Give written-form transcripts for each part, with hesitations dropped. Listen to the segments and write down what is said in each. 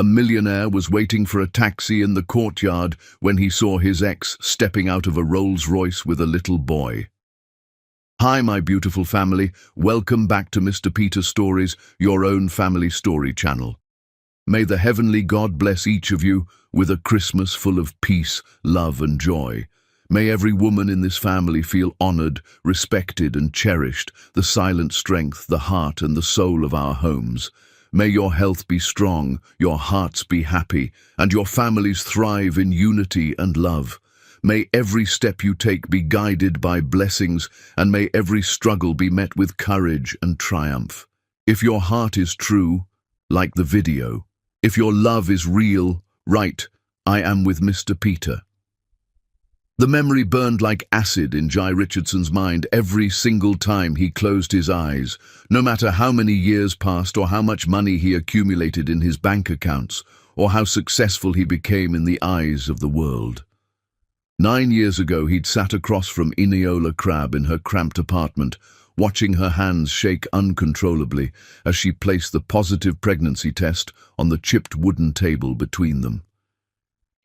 A millionaire was waiting for a taxi in the courtyard when he saw his ex stepping out of a Rolls-Royce with a little boy. Hi, my beautiful family. Welcome back to Mr. Peter Stories, your own family story channel. May the heavenly God bless each of you with a Christmas full of peace, love and joy. May every woman in this family feel honored, respected and cherished, the silent strength, the heart and the soul of our homes. May your health be strong, your hearts be happy, and your families thrive in unity and love. May every step you take be guided by blessings, and may every struggle be met with courage and triumph. If your heart is true, like the video, if your love is real, write, "I am with Mr. Peter." The memory burned like acid in Jai Richardson's mind every single time he closed his eyes, no matter how many years passed or how much money he accumulated in his bank accounts, or how successful he became in the eyes of the world. 9 years ago, he'd sat across from Eniola Crab in her cramped apartment, watching her hands shake uncontrollably as she placed the positive pregnancy test on the chipped wooden table between them.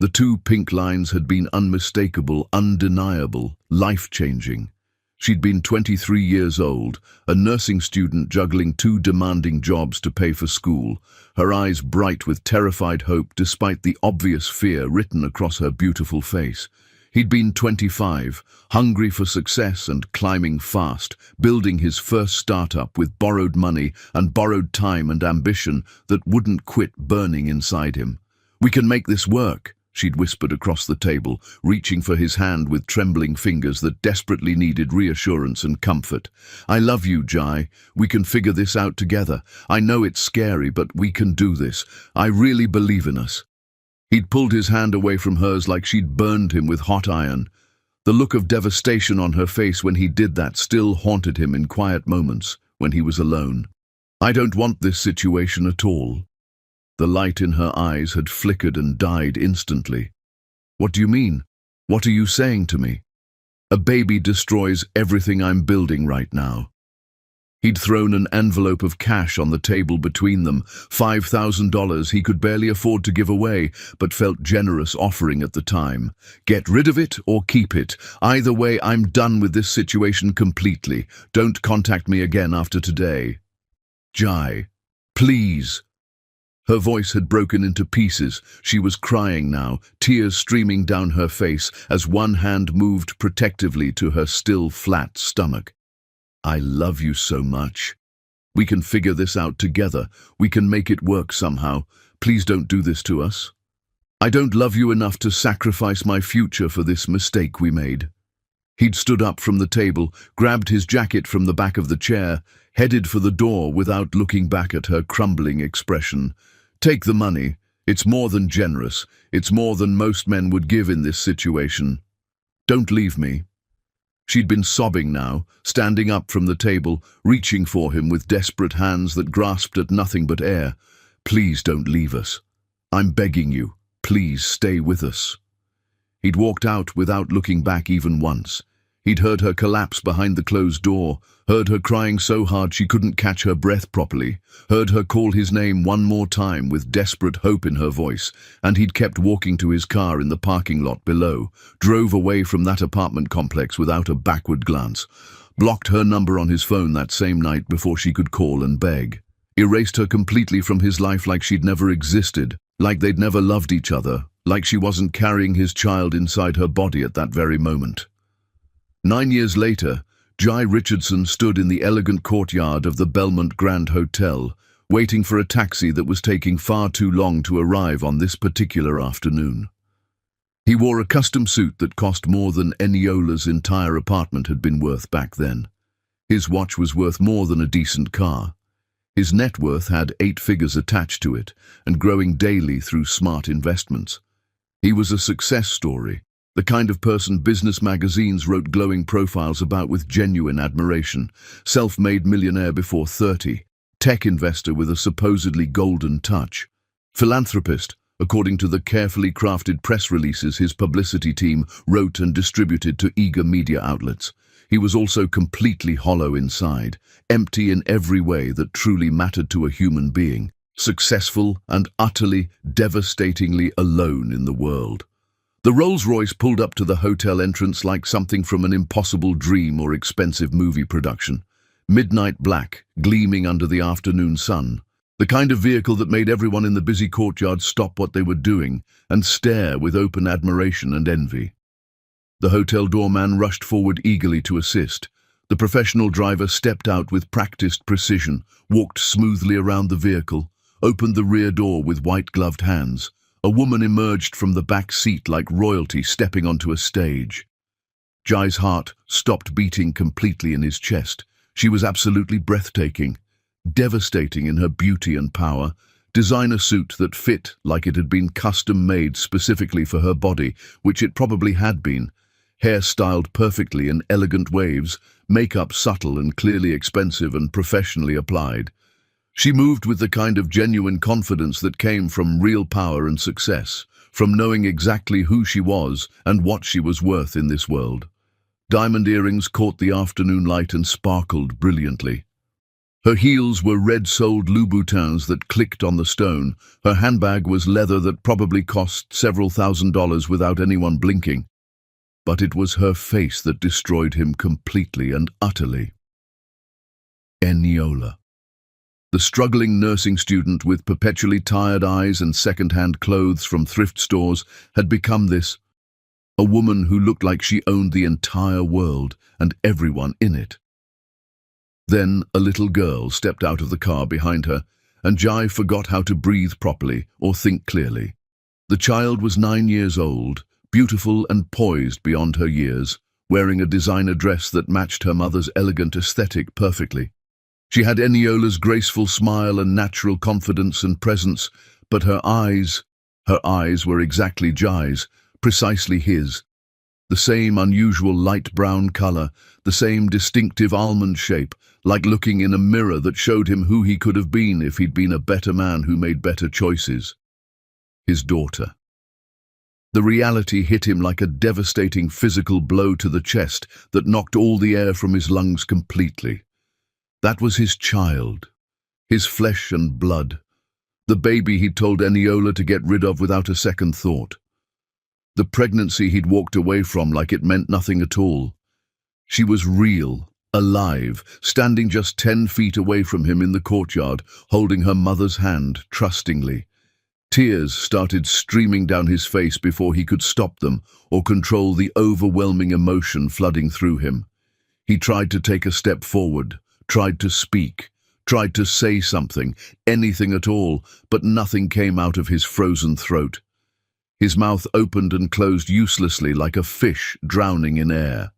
The 2 pink lines had been unmistakable, undeniable, life-changing. She'd been 23 years old, a nursing student juggling 2 demanding jobs to pay for school, her eyes bright with terrified hope despite the obvious fear written across her beautiful face. He'd been 25, hungry for success and climbing fast, building his first startup with borrowed money and borrowed time and ambition that wouldn't quit burning inside him. "We can make this work," she'd whispered across the table, reaching for his hand with trembling fingers that desperately needed reassurance and comfort. "I love you, Jai. We can figure this out together. I know it's scary, but we can do this. I really believe in us." He'd pulled his hand away from hers like she'd burned him with hot iron. The look of devastation on her face when he did that still haunted him in quiet moments when he was alone. "I don't want this situation at all." The light in her eyes had flickered and died instantly. "What do you mean? What are you saying to me?" "A baby destroys everything I'm building right now." He'd thrown an envelope of cash on the table between them, $5,000 he could barely afford to give away, but felt generous offering at the time. "Get rid of it or keep it. Either way, I'm done with this situation completely. Don't contact me again after today." "Jai, please." Her voice had broken into pieces. She was crying now, tears streaming down her face as one hand moved protectively to her still flat stomach. "I love you so much. We can figure this out together. We can make it work somehow. Please don't do this to us. I don't love you enough to sacrifice my future for this mistake we made." He'd stood up from the table, grabbed his jacket from the back of the chair, headed for the door without looking back at her crumbling expression. "Take the money. It's more than generous. It's more than most men would give in this situation. Don't leave me." She'd been sobbing now, standing up from the table, reaching for him with desperate hands that grasped at nothing but air. "Please don't leave us. I'm begging you. Please stay with us." He'd walked out without looking back even once. He'd heard her collapse behind the closed door, heard her crying so hard she couldn't catch her breath properly, heard her call his name one more time with desperate hope in her voice, and he'd kept walking to his car in the parking lot below, drove away from that apartment complex without a backward glance, blocked her number on his phone that same night before she could call and beg, erased her completely from his life like she'd never existed, like they'd never loved each other, like she wasn't carrying his child inside her body at that very moment. 9 years later, Jai Richardson stood in the elegant courtyard of the Belmont Grand Hotel, waiting for a taxi that was taking far too long to arrive on this particular afternoon. He wore a custom suit that cost more than Eniola's entire apartment had been worth back then. His watch was worth more than a decent car. His net worth had 8 figures attached to it, and growing daily through smart investments. He was a success story. The kind of person business magazines wrote glowing profiles about with genuine admiration. Self-made millionaire before 30, tech investor with a supposedly golden touch. Philanthropist, according to the carefully crafted press releases his publicity team wrote and distributed to eager media outlets. He was also completely hollow inside, empty in every way that truly mattered to a human being. successful and utterly, devastatingly alone in the world. The Rolls-Royce pulled up to the hotel entrance like something from an impossible dream or expensive movie production. Midnight black, gleaming under the afternoon sun. The kind of vehicle that made everyone in the busy courtyard stop what they were doing and stare with open admiration and envy. The hotel doorman rushed forward eagerly to assist. The professional driver stepped out with practiced precision, walked smoothly around the vehicle, opened the rear door with white-gloved hands. A woman emerged from the back seat like royalty stepping onto a stage. Jai's heart stopped beating completely in his chest. She was absolutely breathtaking, devastating in her beauty and power. Designer suit that fit like it had been custom-made specifically for her body, which it probably had been. Hair styled perfectly in elegant waves, makeup subtle and clearly expensive and professionally applied. She moved with the kind of genuine confidence that came from real power and success, from knowing exactly who she was and what she was worth in this world. Diamond earrings caught the afternoon light and sparkled brilliantly. Her heels were red-soled Louboutins that clicked on the stone. Her handbag was leather that probably cost several $1,000s without anyone blinking. But it was her face that destroyed him completely and utterly. Eniola. The struggling nursing student with perpetually tired eyes and second-hand clothes from thrift stores had become this, a woman who looked like she owned the entire world and everyone in it. Then a little girl stepped out of the car behind her, and Jai forgot how to breathe properly or think clearly. The child was 9 years old, beautiful and poised beyond her years, wearing a designer dress that matched her mother's elegant aesthetic perfectly. She had Eniola's graceful smile and natural confidence and presence, but her eyes were exactly Jai's, precisely his. The same unusual light brown color, the same distinctive almond shape, like looking in a mirror that showed him who he could have been if he'd been a better man who made better choices. His daughter. The reality hit him like a devastating physical blow to the chest that knocked all the air from his lungs completely. That was his child, his flesh and blood, the baby he'd told Eniola to get rid of without a second thought. The pregnancy he'd walked away from like it meant nothing at all. She was real, alive, standing just 10 feet away from him in the courtyard, holding her mother's hand trustingly. Tears started streaming down his face before he could stop them or control the overwhelming emotion flooding through him. He tried to take a step forward, tried to speak, tried to say something, anything at all, but nothing came out of his frozen throat. His mouth opened and closed uselessly like a fish drowning in air.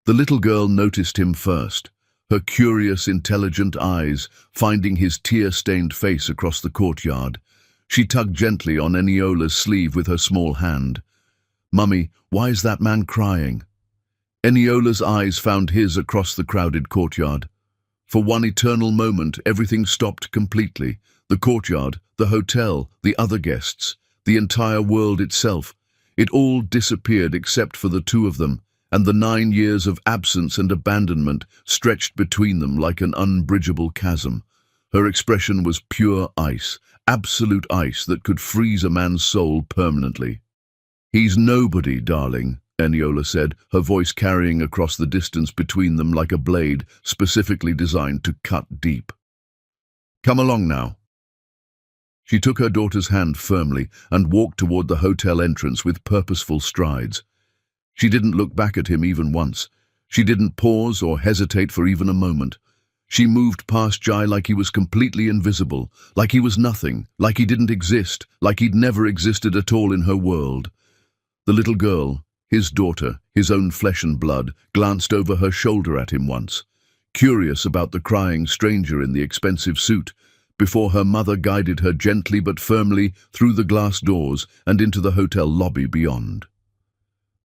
The little girl noticed him first, her curious, intelligent eyes finding his tear-stained face across the courtyard. She tugged gently on Eniola's sleeve with her small hand. "Mummy, why is that man crying?" Eniola's eyes found his across the crowded courtyard. For one eternal moment, everything stopped completely. The courtyard, the hotel, the other guests, the entire world itself. It all disappeared except for the two of them, and the 9 years of absence and abandonment stretched between them like an unbridgeable chasm. Her expression was pure ice, absolute ice that could freeze a man's soul permanently. "He's nobody, darling," Eniola said, her voice carrying across the distance between them like a blade specifically designed to cut deep. "Come along now." She took her daughter's hand firmly and walked toward the hotel entrance with purposeful strides. She didn't look back at him even once. She didn't pause or hesitate for even a moment. She moved past Jai like he was completely invisible, like he was nothing, like he didn't exist, like he'd never existed at all in her world. The little girl, his daughter, his own flesh and blood, glanced over her shoulder at him once, curious about the crying stranger in the expensive suit, before her mother guided her gently but firmly through the glass doors and into the hotel lobby beyond.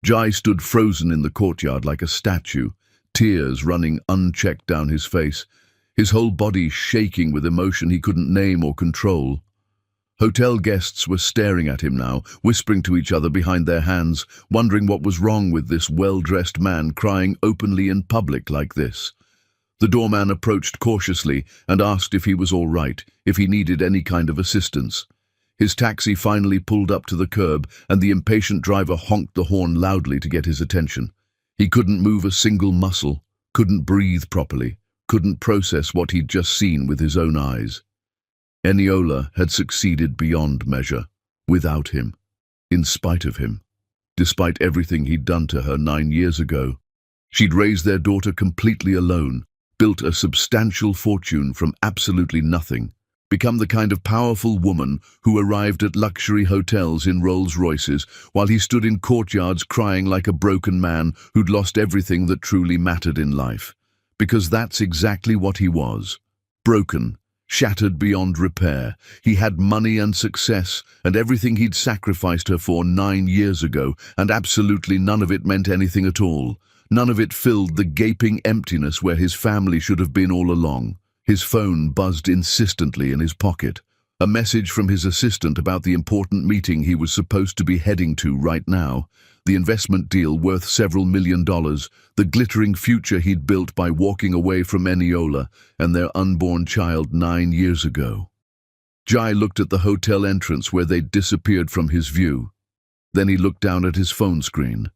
Jai stood frozen in the courtyard like a statue, tears running unchecked down his face, his whole body shaking with emotion he couldn't name or control. Hotel guests were staring at him now, whispering to each other behind their hands, wondering what was wrong with this well-dressed man crying openly in public like this. The doorman approached cautiously and asked if he was all right, if he needed any kind of assistance. His taxi finally pulled up to the curb, and the impatient driver honked the horn loudly to get his attention. He couldn't move a single muscle, couldn't breathe properly, couldn't process what he'd just seen with his own eyes. Eniola had succeeded beyond measure, without him, in spite of him, despite everything he'd done to her 9 years ago. She'd raised their daughter completely alone, built a substantial fortune from absolutely nothing, become the kind of powerful woman who arrived at luxury hotels in Rolls-Royces while he stood in courtyards crying like a broken man who'd lost everything that truly mattered in life. Because that's exactly what he was. Broken, shattered beyond repair. He had money and success and everything he'd sacrificed her for 9 years ago, and absolutely none of it meant anything at all. None of it filled the gaping emptiness where his family should have been all along. His phone buzzed insistently in his pocket. A message from his assistant about the important meeting he was supposed to be heading to right now. The investment deal worth several $1 million, the glittering future he'd built by walking away from Eniola and their unborn child 9 years ago. Jai looked at the hotel entrance where they'd disappeared from his view. Then he looked down at his phone screen.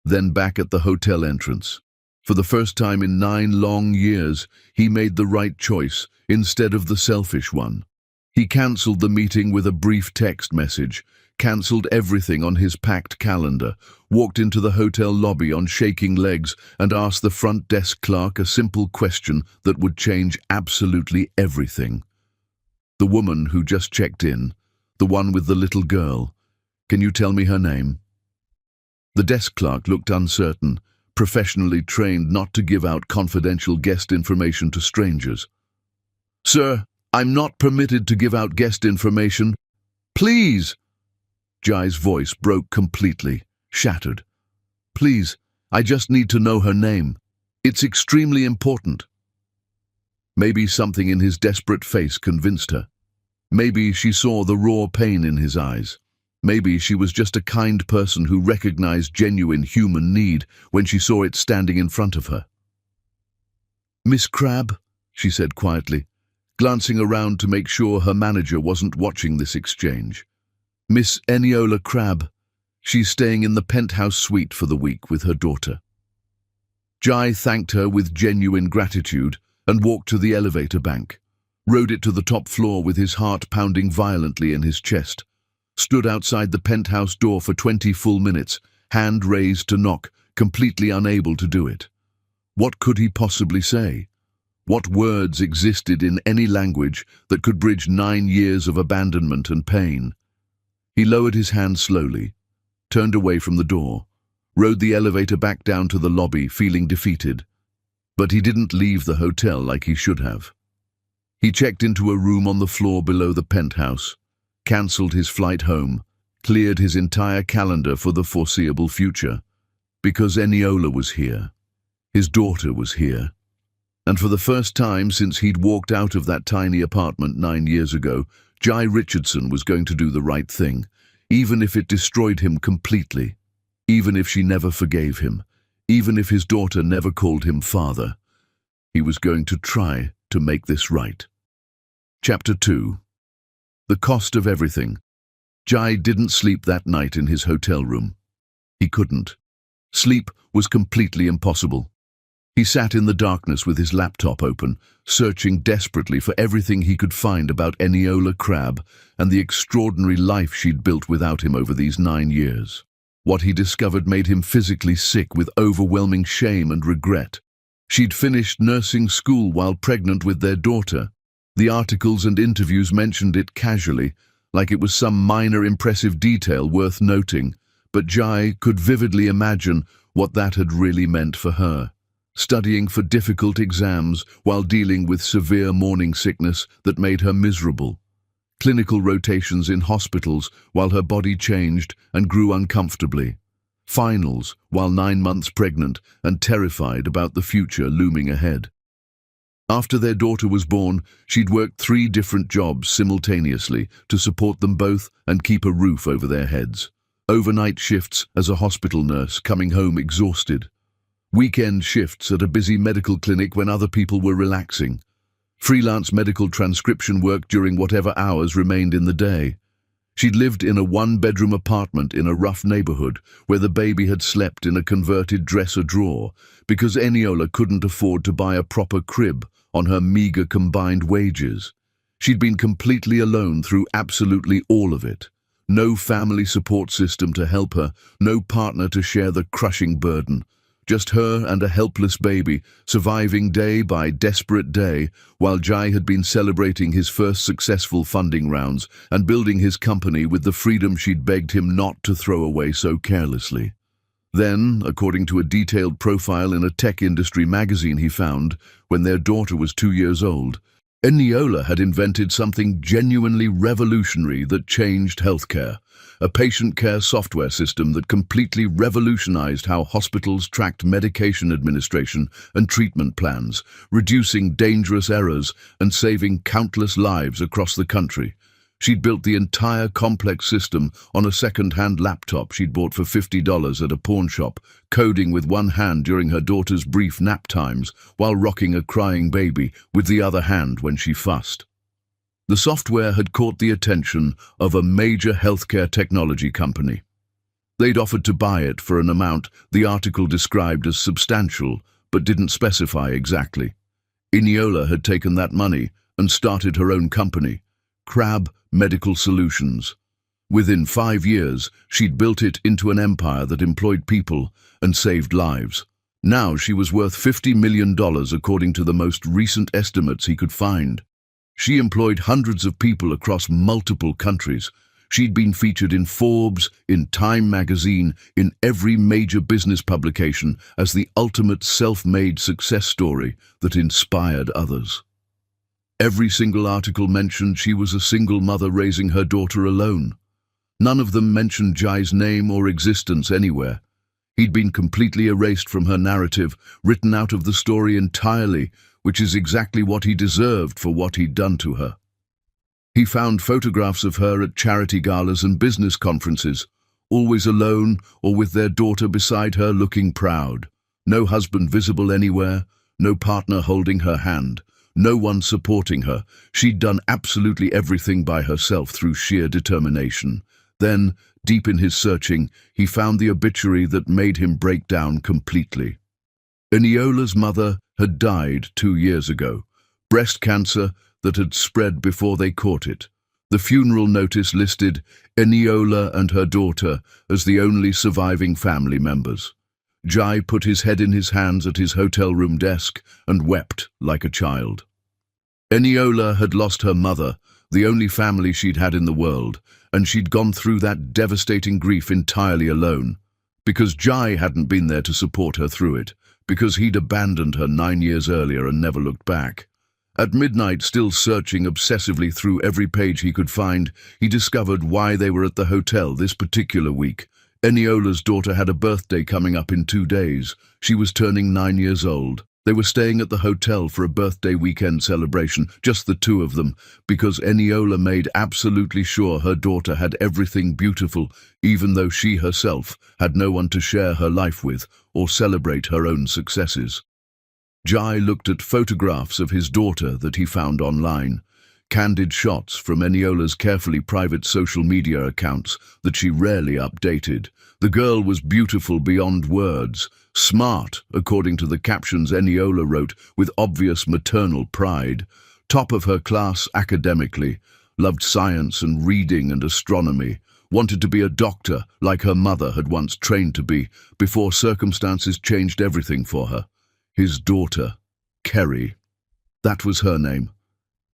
Then back at the hotel entrance. For the first time in 9 long years, he made the right choice instead of the selfish one. He cancelled the meeting with a brief text message, cancelled everything on his packed calendar, walked into the hotel lobby on shaking legs and asked the front desk clerk a simple question that would change absolutely everything. The woman who just checked in, the one with the little girl, can you tell me her name? The desk clerk looked uncertain, professionally trained not to give out confidential guest information to strangers. Sir, I'm not permitted to give out guest information. Please! Jai's voice broke completely, shattered. Please, I just need to know her name. It's extremely important. Maybe something in his desperate face convinced her. Maybe she saw the raw pain in his eyes. Maybe she was just a kind person who recognized genuine human need when she saw it standing in front of her. Miss Crabbe, she said quietly, glancing around to make sure her manager wasn't watching this exchange. Miss Eniola Crabbe. She's staying in the penthouse suite for the week with her daughter. Jai thanked her with genuine gratitude and walked to the elevator bank, rode it to the top floor with his heart pounding violently in his chest, stood outside the penthouse door for 20 full minutes, hand raised to knock, completely unable to do it. What could he possibly say? What words existed in any language that could bridge 9 years of abandonment and pain? He lowered his hand slowly, turned away from the door, rode the elevator back down to the lobby, feeling defeated. But he didn't leave the hotel like he should have. He checked into a room on the floor below the penthouse, cancelled his flight home, cleared his entire calendar for the foreseeable future. Because Eniola was here. His daughter was here. And for the first time since he'd walked out of that tiny apartment 9 years ago, Jai Richardson was going to do the right thing, even if it destroyed him completely, even if she never forgave him, even if his daughter never called him father. He was going to try to make this right. Chapter 2. The cost of everything. Jai didn't sleep that night in his hotel room. He couldn't. Sleep was completely impossible. He sat in the darkness with his laptop open, searching desperately for everything he could find about Eniola Crabbe and the extraordinary life she'd built without him over these 9 years. What he discovered made him physically sick with overwhelming shame and regret. She'd finished nursing school while pregnant with their daughter. The articles and interviews mentioned it casually, like it was some minor impressive detail worth noting, but Jai could vividly imagine what that had really meant for her. Studying for difficult exams while dealing with severe morning sickness that made her miserable. Clinical rotations in hospitals while her body changed and grew uncomfortably. Finals while 9 months pregnant and terrified about the future looming ahead. After their daughter was born, she'd worked 3 different jobs simultaneously to support them both and keep a roof over their heads. Overnight shifts as a hospital nurse, coming home exhausted. Weekend shifts at a busy medical clinic when other people were relaxing. Freelance medical transcription work during whatever hours remained in the day. She'd lived in a one-bedroom apartment in a rough neighborhood where the baby had slept in a converted dresser drawer because Eniola couldn't afford to buy a proper crib on her meager combined wages. She'd been completely alone through absolutely all of it. No family support system to help her, no partner to share the crushing burden. Just her and a helpless baby, surviving day by desperate day, while Jai had been celebrating his first successful funding rounds and building his company with the freedom she'd begged him not to throw away so carelessly. Then, according to a detailed profile in a tech industry magazine he found, when their daughter was 2 years old, Eniola had invented something genuinely revolutionary that changed healthcare. A patient care software system that completely revolutionized how hospitals tracked medication administration and treatment plans, reducing dangerous errors and saving countless lives across the country. She'd built the entire complex system on a second-hand laptop she'd bought for $50 at a pawn shop, coding with one hand during her daughter's brief nap times while rocking a crying baby with the other hand when she fussed. The software had caught the attention of a major healthcare technology company. They'd offered to buy it for an amount the article described as substantial, but didn't specify exactly. Eniola had taken that money and started her own company, Crab Medical Solutions. Within 5 years, she'd built it into an empire that employed people and saved lives. Now she was worth $50 million according to the most recent estimates he could find. She employed hundreds of people across multiple countries. She'd been featured in Forbes, in Time magazine, in every major business publication as the ultimate self-made success story that inspired others. Every single article mentioned she was a single mother raising her daughter alone. None of them mentioned Jai's name or existence anywhere. He'd been completely erased from her narrative, written out of the story entirely, which is exactly what he deserved for what he'd done to her. He found photographs of her at charity galas and business conferences, always alone or with their daughter beside her looking proud. No husband visible anywhere, no partner holding her hand, no one supporting her. She'd done absolutely everything by herself through sheer determination. Then, deep in his searching, he found the obituary that made him break down completely. Eniola's mother had died 2 years ago, breast cancer that had spread before they caught it. The funeral notice listed Eniola and her daughter as the only surviving family members. Jai put his head in his hands at his hotel room desk and wept like a child. Eniola had lost her mother, the only family she'd had in the world, and she'd gone through that devastating grief entirely alone, because Jai hadn't been there to support her through it, because he'd abandoned her 9 years earlier and never looked back. At midnight, still searching obsessively through every page he could find, he discovered why they were at the hotel this particular week. Eniola's daughter had a birthday coming up in 2 days. She was turning 9 years old. They were staying at the hotel for a birthday weekend celebration, just the two of them, because Eniola made absolutely sure her daughter had everything beautiful, even though she herself had no one to share her life with or celebrate her own successes. Jai looked at photographs of his daughter that he found online, candid shots from Eniola's carefully private social media accounts that she rarely updated. The girl was beautiful beyond words, smart, according to the captions Eniola wrote with obvious maternal pride, top of her class academically, loved science and reading and astronomy, wanted to be a doctor like her mother had once trained to be before circumstances changed everything for her. His daughter, Kerry, that was her name.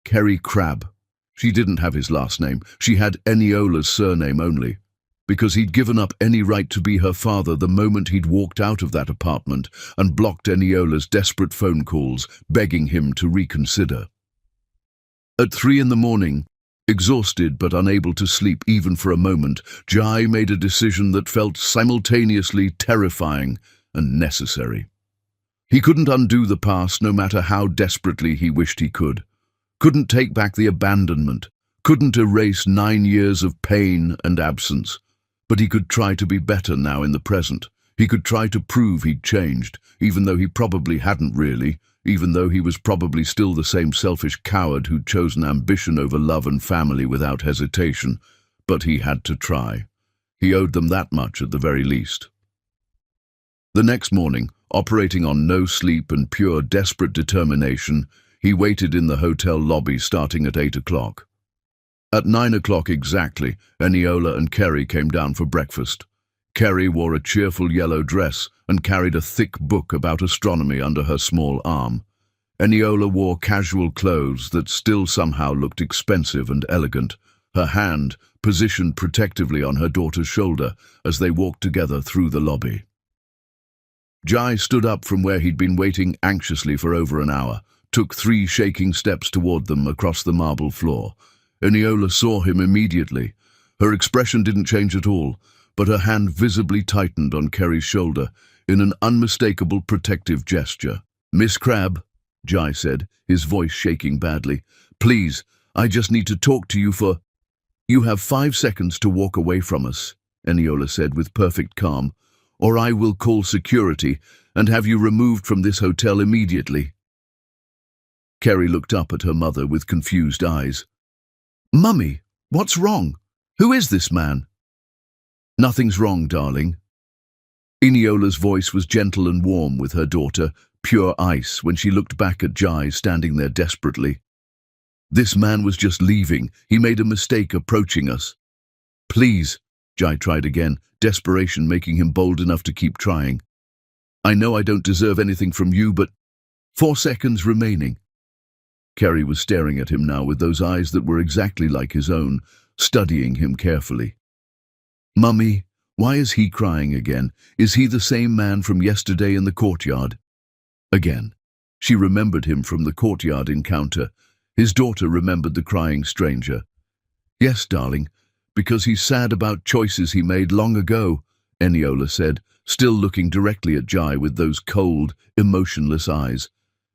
Kerry Crab. She didn't have his last name. She had Eniola's surname only, because he'd given up any right to be her father the moment he'd walked out of that apartment and blocked Eniola's desperate phone calls, begging him to reconsider. At 3 in the morning, exhausted but unable to sleep even for a moment, Jai made a decision that felt simultaneously terrifying and necessary. He couldn't undo the past no matter how desperately he wished he could. Couldn't take back the abandonment, couldn't erase 9 years of pain and absence. But he could try to be better now in the present. He could try to prove he'd changed, even though he probably hadn't really, even though he was probably still the same selfish coward who'd chosen ambition over love and family without hesitation. But he had to try. He owed them that much at the very least. The next morning, operating on no sleep and pure desperate determination, he waited in the hotel lobby starting at 8 o'clock. At 9 o'clock exactly, Eniola and Kerry came down for breakfast. Kerry wore a cheerful yellow dress and carried a thick book about astronomy under her small arm. Eniola wore casual clothes that still somehow looked expensive and elegant, her hand positioned protectively on her daughter's shoulder as they walked together through the lobby. Jai stood up from where he'd been waiting anxiously for over an hour, took 3 shaking steps toward them across the marble floor. Eniola saw him immediately. Her expression didn't change at all, but her hand visibly tightened on Kerry's shoulder in an unmistakable protective gesture. "Miss Crabbe," Jai said, his voice shaking badly, "please, I just need to talk to you for—" "You have 5 seconds to walk away from us," Eniola said with perfect calm, "or I will call security and have you removed from this hotel immediately." Kerry looked up at her mother with confused eyes. "Mummy, what's wrong? Who is this man?" "Nothing's wrong, darling." Eniola's voice was gentle and warm with her daughter, pure ice, when she looked back at Jai standing there desperately. "This man was just leaving. He made a mistake approaching us." "Please," Jai tried again, desperation making him bold enough to keep trying. "I know I don't deserve anything from you, but—" 4 seconds remaining. Kerry was staring at him now with those eyes that were exactly like his own, studying him carefully. "Mummy, why is he crying again? Is he the same man from yesterday in the courtyard?" Again. She remembered him from the courtyard encounter. His daughter remembered the crying stranger. "Yes, darling, because he's sad about choices he made long ago," Eniola said, still looking directly at Jai with those cold, emotionless eyes.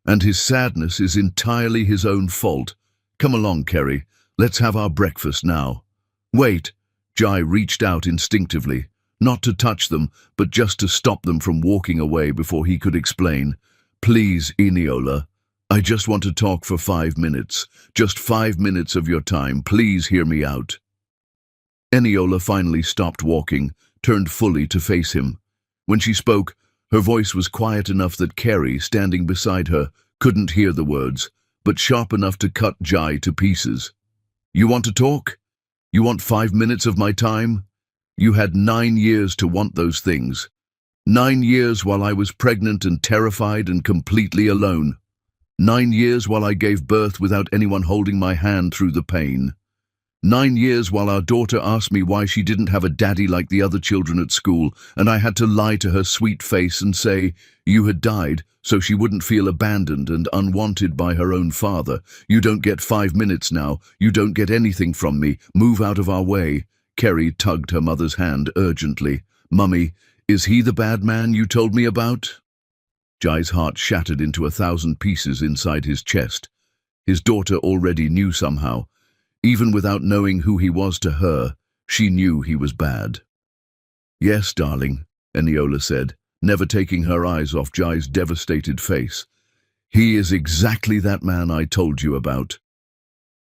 "And his sadness is entirely his own fault. Come along, Kerry. Let's have our breakfast now." "Wait." Jai reached out instinctively, not to touch them, but just to stop them from walking away before he could explain. "Please, Eniola, I just want to talk for 5 minutes. Just 5 minutes of your time. Please hear me out." Eniola finally stopped walking, turned fully to face him. When she spoke, her voice was quiet enough that Kerry, standing beside her, couldn't hear the words, but sharp enough to cut Jai to pieces. "You want to talk? You want 5 minutes of my time? You had 9 years to want those things. 9 years while I was pregnant and terrified and completely alone. 9 years while I gave birth without anyone holding my hand through the pain. 9 years while our daughter asked me why she didn't have a daddy like the other children at school, and I had to lie to her sweet face and say, you had died, so she wouldn't feel abandoned and unwanted by her own father. You don't get 5 minutes now. You don't get anything from me. Move out of our way." Kerry tugged her mother's hand urgently. "Mummy, is he the bad man you told me about?" Jai's heart shattered into 1,000 pieces inside his chest. His daughter already knew somehow. Even without knowing who he was to her, she knew he was bad. "Yes, darling," Eniola said, never taking her eyes off Jai's devastated face. "He is exactly that man I told you about."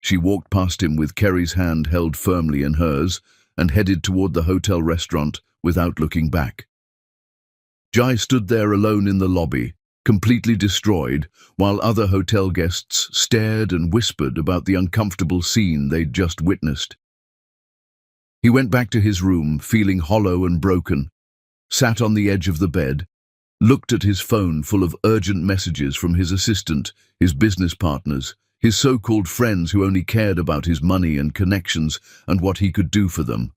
She walked past him with Kerry's hand held firmly in hers and headed toward the hotel restaurant without looking back. Jai stood there alone in the lobby, completely destroyed, while other hotel guests stared and whispered about the uncomfortable scene they'd just witnessed. He went back to his room, feeling hollow and broken, sat on the edge of the bed, looked at his phone full of urgent messages from his assistant, his business partners, his so-called friends who only cared about his money and connections and what he could do for them.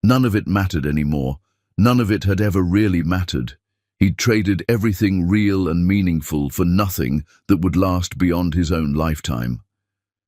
None of it mattered anymore. None of it had ever really mattered. He'd traded everything real and meaningful for nothing that would last beyond his own lifetime.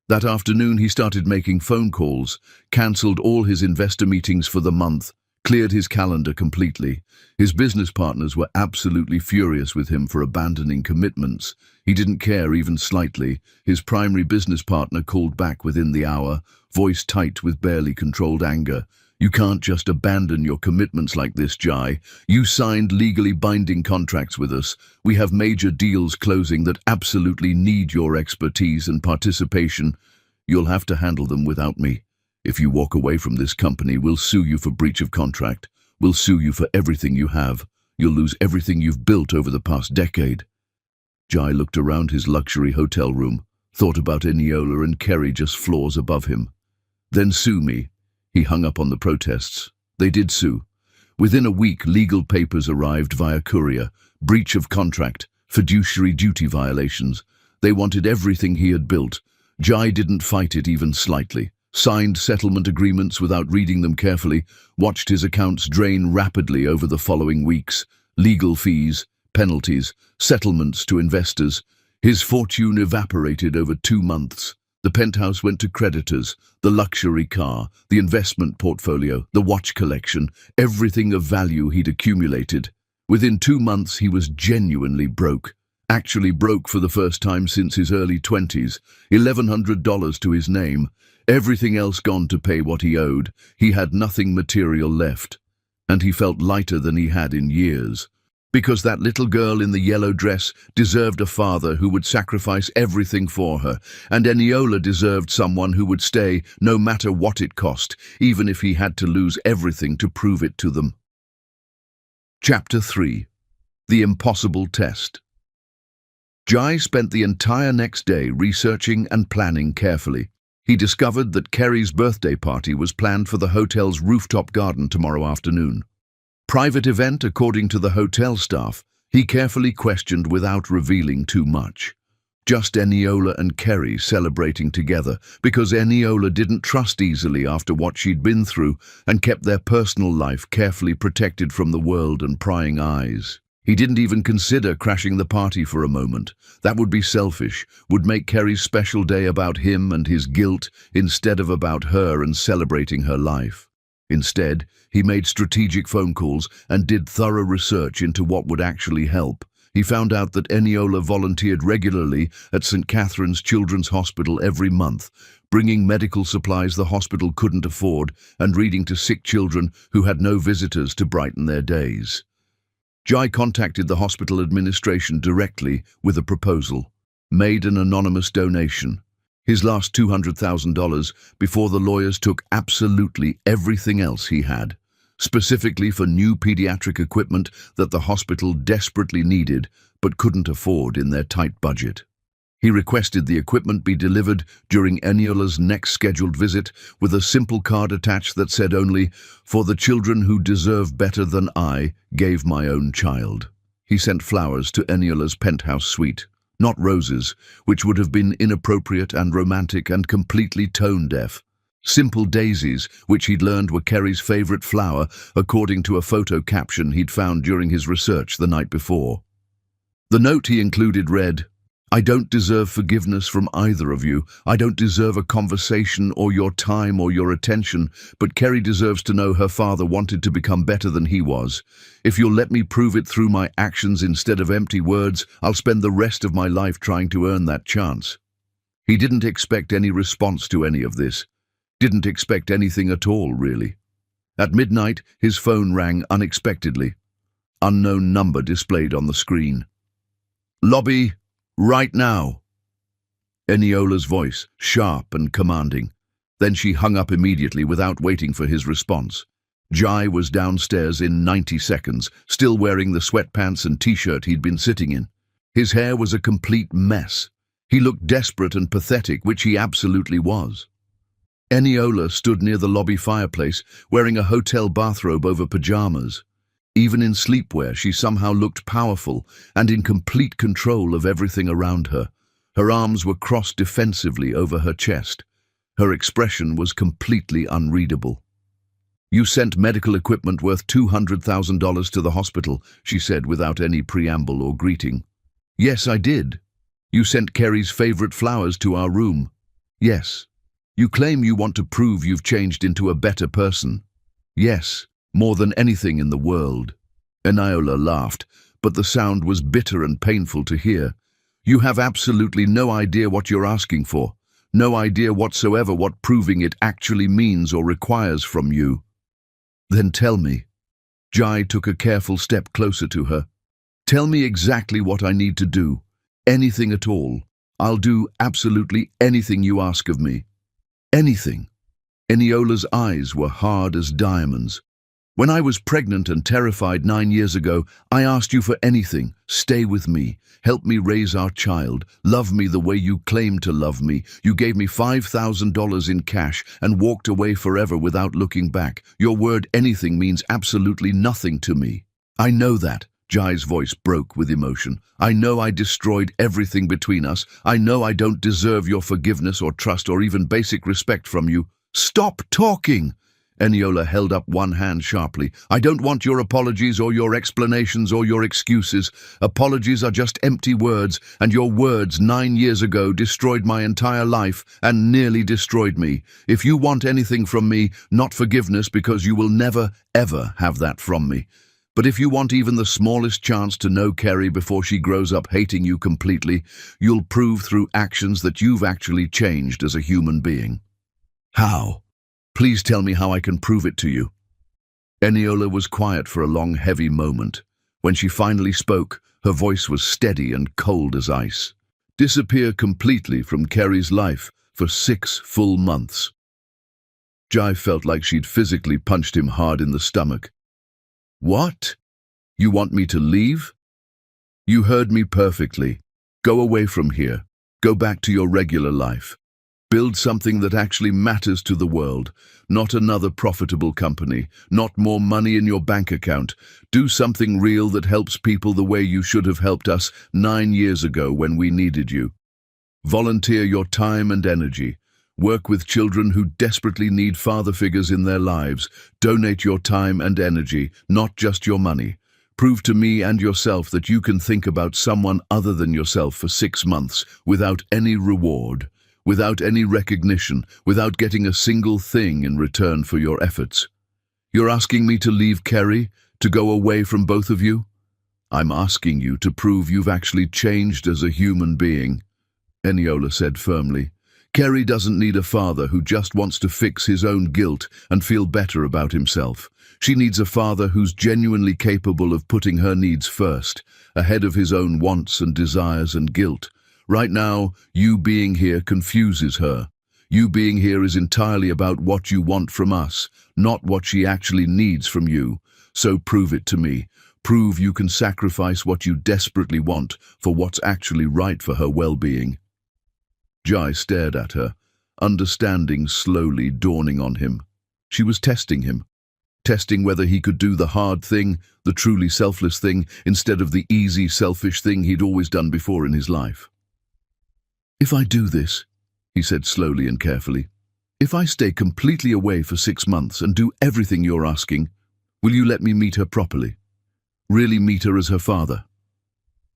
That afternoon he started making phone calls, cancelled all his investor meetings for the month, cleared his calendar completely. His business partners were absolutely furious with him for abandoning commitments. He didn't care even slightly. His primary business partner called back within the hour, voice tight with barely controlled anger. You can't just abandon your commitments like this, Jai. You signed legally binding contracts with us. We have major deals closing that absolutely need your expertise and participation. You'll have to handle them without me. If you walk away from this company, we'll sue you for breach of contract. We'll sue you for everything you have. You'll lose everything you've built over the past decade. Jai looked around his luxury hotel room, thought about Eniola and Kerry just floors above him. Then sue me. He hung up on the protests. They did sue. Within a week, legal papers arrived via courier, breach of contract, fiduciary duty violations. They wanted everything he had built. Jai didn't fight it even slightly. Signed settlement agreements without reading them carefully, watched his accounts drain rapidly over the following weeks. Legal fees, penalties, settlements to investors. His fortune evaporated over 2 months. The penthouse went to creditors, the luxury car, the investment portfolio, the watch collection, everything of value he'd accumulated. Within 2 months, he was genuinely broke. Actually broke for the first time since his early 20s. $1,100 to his name. Everything else gone to pay what he owed. He had nothing material left. And he felt lighter than he had in years. Because that little girl in the yellow dress deserved a father who would sacrifice everything for her, and Eniola deserved someone who would stay no matter what it cost, even if he had to lose everything to prove it to them. Chapter 3. The Impossible Test. Jai spent the entire next day researching and planning carefully. He discovered that Kerry's birthday party was planned for the hotel's rooftop garden tomorrow afternoon. Private event according to the hotel staff, he carefully questioned without revealing too much. Just Eniola and Kerry celebrating together, because Eniola didn't trust easily after what she'd been through and kept their personal life carefully protected from the world and prying eyes. He didn't even consider crashing the party for a moment. That would be selfish, would make Kerry's special day about him and his guilt instead of about her and celebrating her life. Instead, he made strategic phone calls and did thorough research into what would actually help. He found out that Eniola volunteered regularly at St. Catherine's Children's Hospital every month, bringing medical supplies the hospital couldn't afford and reading to sick children who had no visitors to brighten their days. Jai contacted the hospital administration directly with a proposal, made an anonymous donation. His last $200,000 before the lawyers took absolutely everything else he had, specifically for new pediatric equipment that the hospital desperately needed but couldn't afford in their tight budget. He requested the equipment be delivered during Eniola's next scheduled visit with a simple card attached that said only, "For the children who deserve better than I gave my own child." He sent flowers to Eniola's penthouse suite. Not roses, which would have been inappropriate and romantic and completely tone-deaf. Simple daisies, which he'd learned were Kerry's favorite flower, according to a photo caption he'd found during his research the night before. The note he included read, "I don't deserve forgiveness from either of you. I don't deserve a conversation or your time or your attention, but Kerry deserves to know her father wanted to become better than he was. If you'll let me prove it through my actions instead of empty words, I'll spend the rest of my life trying to earn that chance." He didn't expect any response to any of this. Didn't expect anything at all, really. At midnight, his phone rang unexpectedly. Unknown number displayed on the screen. "Lobby, right now." Eniola's voice, sharp and commanding. Then she hung up immediately without waiting for his response. Jai was downstairs in 90 seconds, still wearing the sweatpants and t-shirt he'd been sitting in. His hair was a complete mess. He looked desperate and pathetic, which he absolutely was. Eniola stood near the lobby fireplace, wearing a hotel bathrobe over pajamas. Even in sleepwear, she somehow looked powerful and in complete control of everything around her. Her arms were crossed defensively over her chest. Her expression was completely unreadable. "You sent medical equipment worth $200,000 to the hospital," she said without any preamble or greeting. "Yes, I did." "You sent Kerry's favorite flowers to our room." "Yes." "You claim you want to prove you've changed into a better person." "Yes. More than anything in the world." Eniola laughed, but the sound was bitter and painful to hear. "You have absolutely no idea what you're asking for. No idea whatsoever what proving it actually means or requires from you." Then tell me. Jai took a careful step closer to her. Tell me exactly what I need to do. Anything at all. I'll do absolutely anything you ask of me. Anything. Eniola's eyes were hard as diamonds. When I was pregnant and terrified 9 years ago, I asked you for anything. Stay with me. Help me raise our child. Love me the way you claimed to love me. You gave me $5,000 in cash and walked away forever without looking back. Your word anything means absolutely nothing to me. I know that. Jai's voice broke with emotion. I know I destroyed everything between us. I know I don't deserve your forgiveness or trust or even basic respect from you. Stop talking! Eniola held up one hand sharply. I don't want your apologies or your explanations or your excuses. Apologies are just empty words, and your words 9 years ago destroyed my entire life and nearly destroyed me. If you want anything from me, not forgiveness, because you will never, ever have that from me. But if you want even the smallest chance to know Kerry before she grows up hating you completely, you'll prove through actions that you've actually changed as a human being. How? Please tell me how I can prove it to you. Eniola was quiet for a long, heavy moment. When she finally spoke, her voice was steady and cold as ice. Disappear completely from Kerry's life for 6 full months. Jai felt like she'd physically punched him hard in the stomach. What? You want me to leave? You heard me perfectly. Go away from here. Go back to your regular life. Build something that actually matters to the world, not another profitable company, not more money in your bank account. Do something real that helps people the way you should have helped us 9 years ago when we needed you. Volunteer your time and energy. Work with children who desperately need father figures in their lives. Donate your time and energy, not just your money. Prove to me and yourself that you can think about someone other than yourself for 6 months without any reward. Without any recognition, without getting a single thing in return for your efforts. You're asking me to leave Kerry, to go away from both of you? I'm asking you to prove you've actually changed as a human being, Eniola said firmly. Kerry doesn't need a father who just wants to fix his own guilt and feel better about himself. She needs a father who's genuinely capable of putting her needs first, ahead of his own wants and desires and guilt. Right now, you being here confuses her. You being here is entirely about what you want from us, not what she actually needs from you. So prove it to me. Prove you can sacrifice what you desperately want for what's actually right for her well-being. Jai stared at her, understanding slowly dawning on him. She was testing him. Testing whether he could do the hard thing, the truly selfless thing, instead of the easy, selfish thing he'd always done before in his life. If I do this, he said slowly and carefully, if I stay completely away for 6 months and do everything you're asking, will you let me meet her properly? Really meet her as her father?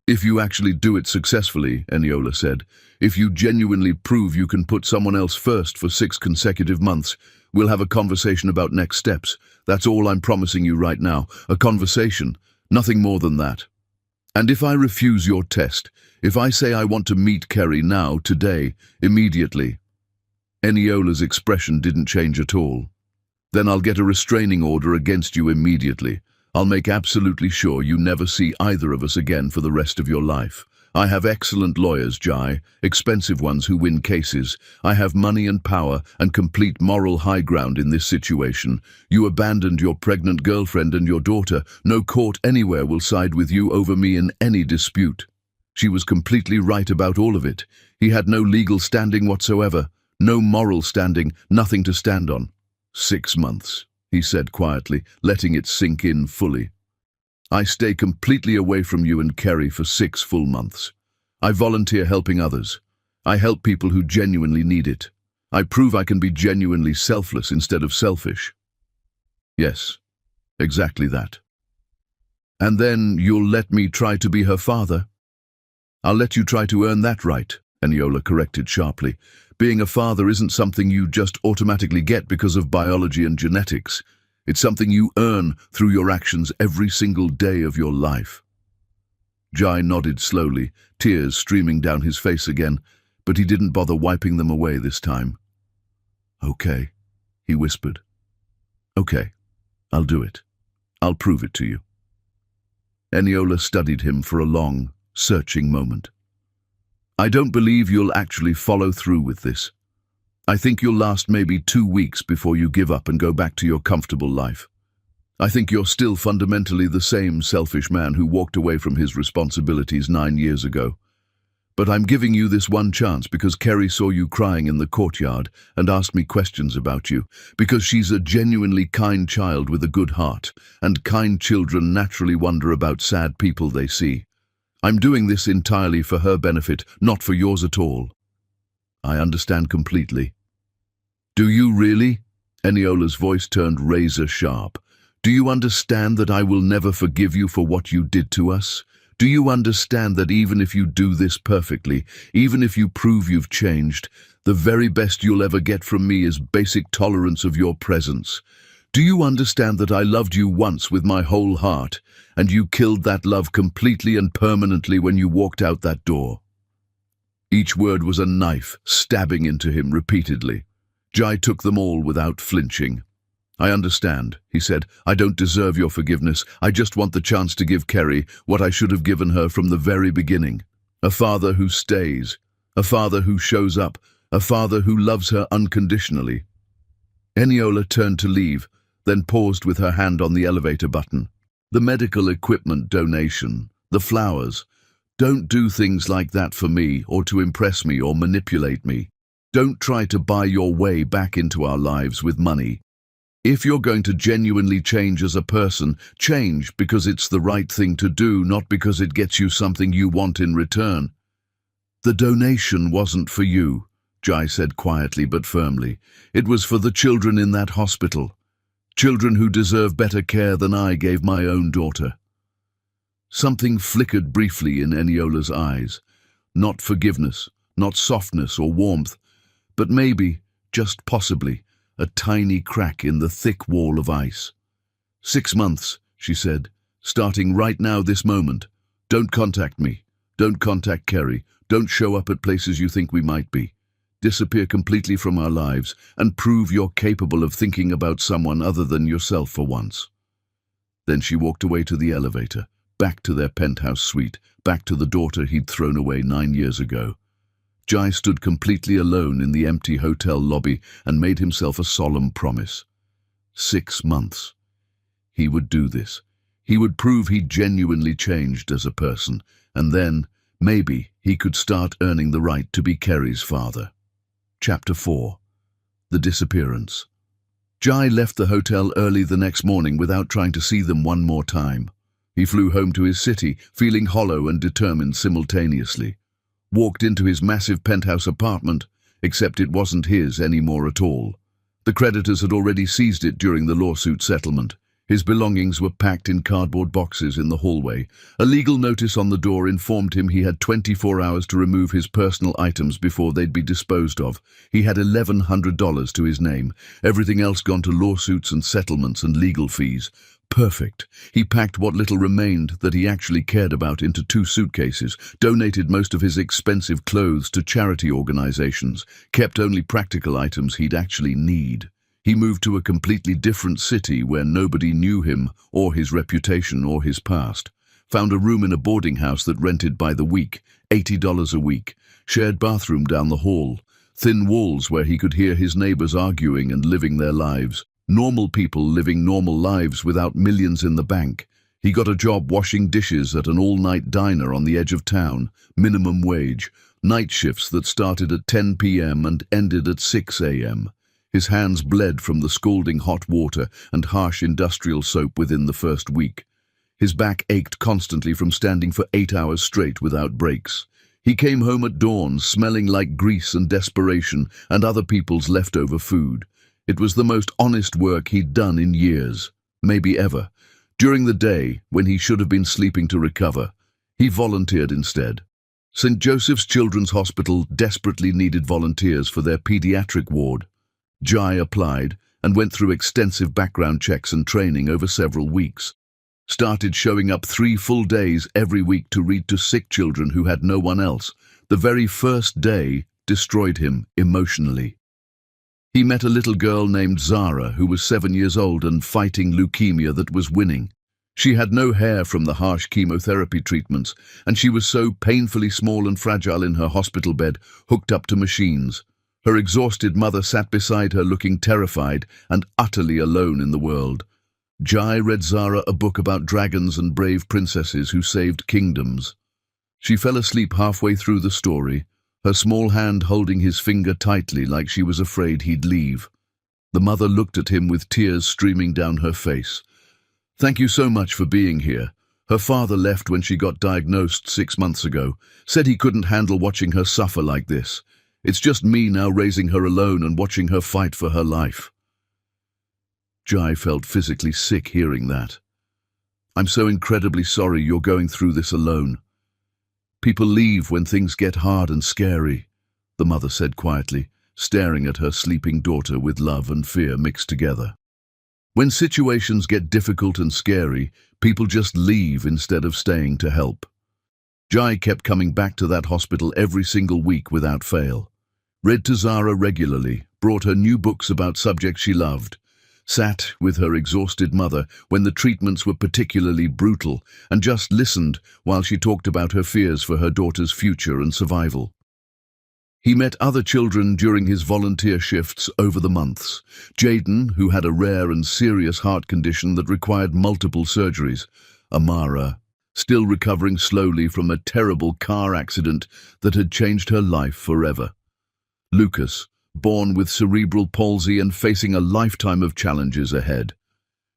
If you actually do it successfully, Eniola said, if you genuinely prove you can put someone else first for 6 consecutive months, we'll have a conversation about next steps. That's all I'm promising you right now, a conversation, nothing more than that. And if I refuse your test, if I say I want to meet Kerry now, today, immediately, Eniola's expression didn't change at all. Then I'll get a restraining order against you immediately. I'll make absolutely sure you never see either of us again for the rest of your life. I have excellent lawyers, Jai, expensive ones who win cases. I have money and power and complete moral high ground in this situation. You abandoned your pregnant girlfriend and your daughter. No court anywhere will side with you over me in any dispute. She was completely right about all of it. He had no legal standing whatsoever, no moral standing, nothing to stand on. 6 months, he said quietly, letting it sink in fully. I stay completely away from you and Kerry for 6 full months. I volunteer helping others. I help people who genuinely need it. I prove I can be genuinely selfless instead of selfish. Yes, exactly that. And then you'll let me try to be her father? I'll let you try to earn that right, Eniola corrected sharply. Being a father isn't something you just automatically get because of biology and genetics. It's something you earn through your actions every single day of your life. Jai nodded slowly, tears streaming down his face again, but he didn't bother wiping them away this time. Okay, he whispered. Okay, I'll do it. I'll prove it to you. Eniola studied him for a long, searching moment. I don't believe you'll actually follow through with this. I think you'll last maybe 2 weeks before you give up and go back to your comfortable life. I think you're still fundamentally the same selfish man who walked away from his responsibilities 9 years ago. But I'm giving you this one chance because Kerry saw you crying in the courtyard and asked me questions about you, because she's a genuinely kind child with a good heart, and kind children naturally wonder about sad people they see. I'm doing this entirely for her benefit, not for yours at all. I understand completely. Do you really? Eniola's voice turned razor sharp. Do you understand that I will never forgive you for what you did to us? Do you understand that even if you do this perfectly, even if you prove you've changed, the very best you'll ever get from me is basic tolerance of your presence? Do you understand that I loved you once with my whole heart, and you killed that love completely and permanently when you walked out that door? Each word was a knife, stabbing into him repeatedly. Jai took them all without flinching. I understand, he said. I don't deserve your forgiveness. I just want the chance to give Kerry what I should have given her from the very beginning. A father who stays, a father who shows up, a father who loves her unconditionally. Eniola turned to leave, then paused with her hand on the elevator button. The medical equipment donation, the flowers. Don't do things like that for me or to impress me or manipulate me. Don't try to buy your way back into our lives with money. If you're going to genuinely change as a person, change because it's the right thing to do, not because it gets you something you want in return. The donation wasn't for you, Jai said quietly but firmly. It was for the children in that hospital. Children who deserve better care than I gave my own daughter. Something flickered briefly in Eniola's eyes. Not forgiveness, not softness or warmth, but maybe, just possibly, a tiny crack in the thick wall of ice. 6 months, she said, starting right now this moment. Don't contact me. Don't contact Kerry. Don't show up at places you think we might be. Disappear completely from our lives and prove you're capable of thinking about someone other than yourself for once. Then she walked away to the elevator, back to their penthouse suite, back to the daughter he'd thrown away 9 years ago. Jai stood completely alone in the empty hotel lobby and made himself a solemn promise. 6 months. He would do this. He would prove he'd genuinely changed as a person, and then, maybe, he could start earning the right to be Kerry's father. Chapter 4. The Disappearance. Jai left the hotel early the next morning without trying to see them one more time. He flew home to his city, feeling hollow and determined simultaneously. Walked into his massive penthouse apartment, except it wasn't his anymore at all. The creditors had already seized it during the lawsuit settlement. His belongings were packed in cardboard boxes in the hallway. A legal notice on the door informed him he had 24 hours to remove his personal items before they'd be disposed of. He had $1,100 to his name, everything else gone to lawsuits and settlements and legal fees. Perfect. He packed what little remained that he actually cared about into 2 suitcases, donated most of his expensive clothes to charity organizations, kept only practical items he'd actually need. He moved to a completely different city where nobody knew him or his reputation or his past. Found a room in a boarding house that rented by the week, $80 a week, shared bathroom down the hall, thin walls where he could hear his neighbors arguing and living their lives. Normal people living normal lives without millions in the bank. He got a job washing dishes at an all-night diner on the edge of town, minimum wage, night shifts that started at 10 p.m. and ended at 6 a.m. His hands bled from the scalding hot water and harsh industrial soap within the first week. His back ached constantly from standing for 8 hours straight without breaks. He came home at dawn, smelling like grease and desperation and other people's leftover food. It was the most honest work he'd done in years, maybe ever. During the day, when he should have been sleeping to recover, he volunteered instead. St. Joseph's Children's Hospital desperately needed volunteers for their pediatric ward. Jai applied and went through extensive background checks and training over several weeks. Started showing up 3 full days every week to read to sick children who had no one else. The very first day destroyed him emotionally. He met a little girl named Zara who was 7 years old and fighting leukemia that was winning. She had no hair from the harsh chemotherapy treatments, and she was so painfully small and fragile in her hospital bed, hooked up to machines. Her exhausted mother sat beside her looking terrified and utterly alone in the world. Jai read Zara a book about dragons and brave princesses who saved kingdoms. She fell asleep halfway through the story, her small hand holding his finger tightly like she was afraid he'd leave. The mother looked at him with tears streaming down her face. "Thank you so much for being here. Her father left when she got diagnosed 6 months ago, said he couldn't handle watching her suffer like this. It's just me now raising her alone and watching her fight for her life." Jai felt physically sick hearing that. "I'm so incredibly sorry you're going through this alone. People leave when things get hard and scary," the mother said quietly, staring at her sleeping daughter with love and fear mixed together. "When situations get difficult and scary, people just leave instead of staying to help." Jai kept coming back to that hospital every single week without fail. Read to Zara regularly, brought her new books about subjects she loved, sat with her exhausted mother when the treatments were particularly brutal, and just listened while she talked about her fears for her daughter's future and survival. He met other children during his volunteer shifts over the months. Jaden, who had a rare and serious heart condition that required multiple surgeries. Amara, still recovering slowly from a terrible car accident that had changed her life forever. Lucas, born with cerebral palsy and facing a lifetime of challenges ahead.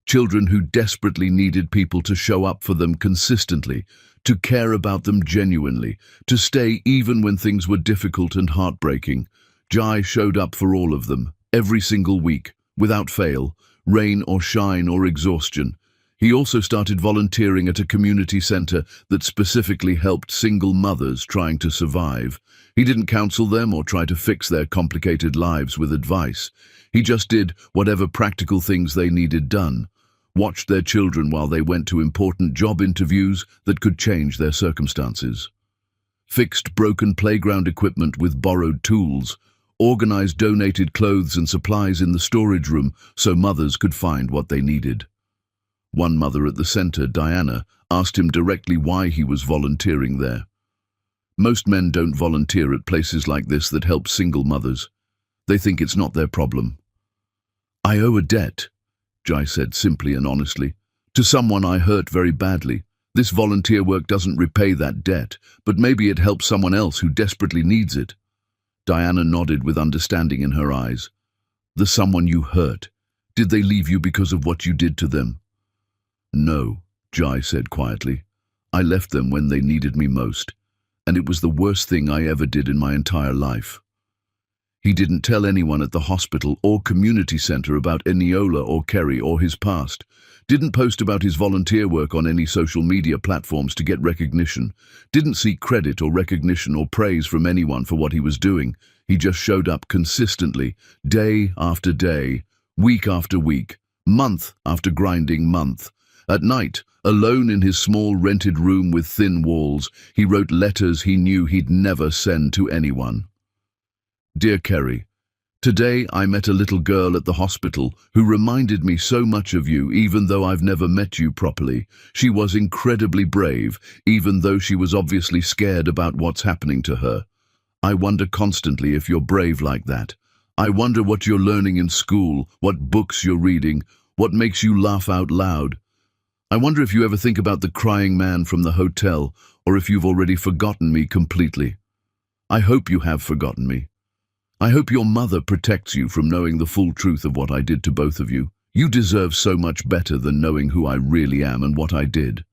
Children who desperately needed people to show up for them consistently, to care about them genuinely, to stay even when things were difficult and heartbreaking. Jai showed up for all of them, every single week, without fail, rain or shine or exhaustion. He also started volunteering at a community center that specifically helped single mothers trying to survive. He didn't counsel them or try to fix their complicated lives with advice. He just did whatever practical things they needed done. Watched their children while they went to important job interviews that could change their circumstances. Fixed broken playground equipment with borrowed tools. Organized donated clothes and supplies in the storage room so mothers could find what they needed. One mother at the center, Diana, asked him directly why he was volunteering there. "Most men don't volunteer at places like this that help single mothers. They think it's not their problem." "I owe a debt," Jai said simply and honestly, "to someone I hurt very badly. This volunteer work doesn't repay that debt, but maybe it helps someone else who desperately needs it." Diana nodded with understanding in her eyes. "The someone you hurt, did they leave you because of what you did to them?" "No," Jai said quietly. "I left them when they needed me most, and it was the worst thing I ever did in my entire life." He didn't tell anyone at the hospital or community center about Eniola or Kerry or his past. Didn't post about his volunteer work on any social media platforms to get recognition. Didn't seek credit or recognition or praise from anyone for what he was doing. He just showed up consistently, day after day, week after week, month after grinding month. At night, alone in his small rented room with thin walls, he wrote letters he knew he'd never send to anyone. "Dear Kerry, today I met a little girl at the hospital who reminded me so much of you even though I've never met you properly. She was incredibly brave, even though she was obviously scared about what's happening to her. I wonder constantly if you're brave like that. I wonder what you're learning in school, what books you're reading, what makes you laugh out loud. I wonder if you ever think about the crying man from the hotel, or if you've already forgotten me completely. I hope you have forgotten me. I hope your mother protects you from knowing the full truth of what I did to both of you. You deserve so much better than knowing who I really am and what I did."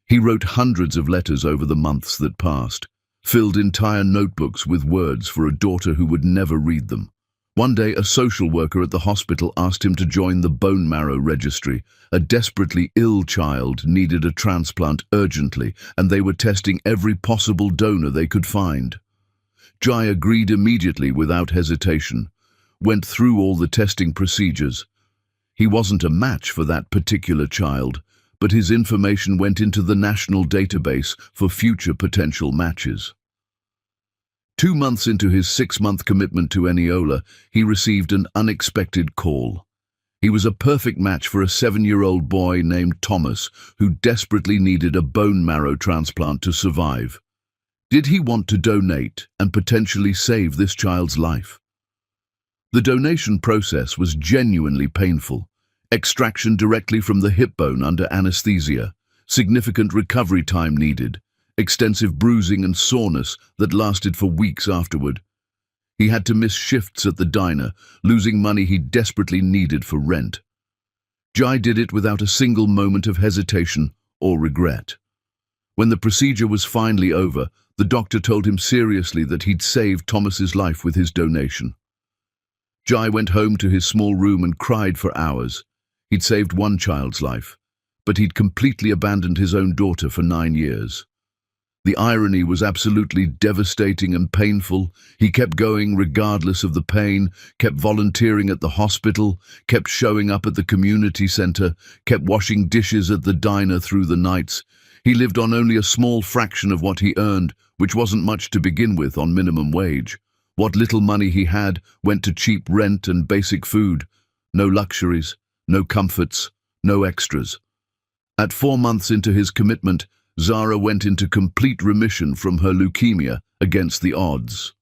He wrote hundreds of letters over the months that passed, filled entire notebooks with words for a daughter who would never read them. One day, a social worker at the hospital asked him to join the bone marrow registry. A desperately ill child needed a transplant urgently, and they were testing every possible donor they could find. Jai agreed immediately without hesitation, went through all the testing procedures. He wasn't a match for that particular child, but his information went into the national database for future potential matches. 2 months into his 6-month commitment to Eniola, he received an unexpected call. He was a perfect match for a 7-year-old boy named Thomas, who desperately needed a bone marrow transplant to survive. Did he want to donate and potentially save this child's life? The donation process was genuinely painful. Extraction directly from the hip bone under anesthesia, significant recovery time needed, extensive bruising and soreness that lasted for weeks afterward. He had to miss shifts at the diner, losing money he desperately needed for rent. Jai did it without a single moment of hesitation or regret. When the procedure was finally over, the doctor told him seriously that he'd saved Thomas's life with his donation. Jai went home to his small room and cried for hours. He'd saved one child's life, but he'd completely abandoned his own daughter for 9 years. The irony was absolutely devastating and painful. He kept going regardless of the pain, kept volunteering at the hospital, kept showing up at the community center, kept washing dishes at the diner through the nights. He lived on only a small fraction of what he earned, which wasn't much to begin with on minimum wage. What little money he had went to cheap rent and basic food. No luxuries, no comforts, no extras. At 4 months into his commitment, Zara went into complete remission from her leukemia against the odds.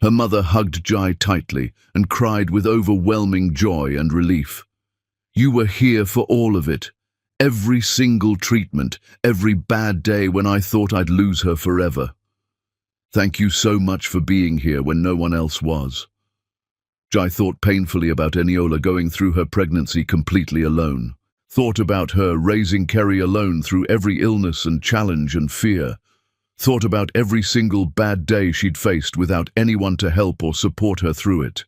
Her mother hugged Jai tightly and cried with overwhelming joy and relief. "You were here for all of it. Every single treatment, every bad day when I thought I'd lose her forever. Thank you so much for being here when no one else was." Jai thought painfully about Eniola going through her pregnancy completely alone. Thought about her raising Kerry alone through every illness and challenge and fear. Thought about every single bad day she'd faced without anyone to help or support her through it.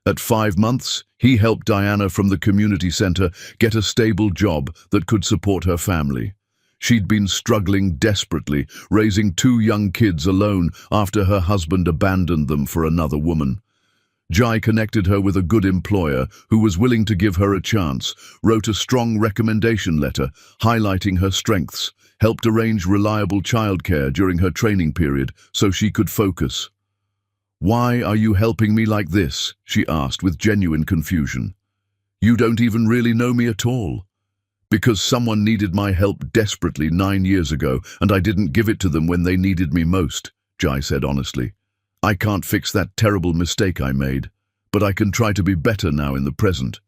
At 5 months, he helped Diana from the community center get a stable job that could support her family. She'd been struggling desperately, raising 2 young kids alone after her husband abandoned them for another woman. Jai connected her with a good employer who was willing to give her a chance, wrote a strong recommendation letter highlighting her strengths, helped arrange reliable childcare during her training period so she could focus. "Why are you helping me like this?" she asked with genuine confusion. "You don't even really know me at all." "Because someone needed my help desperately 9 years ago, and I didn't give it to them when they needed me most," Jai said honestly. "I can't fix that terrible mistake I made, but I can try to be better now in the present."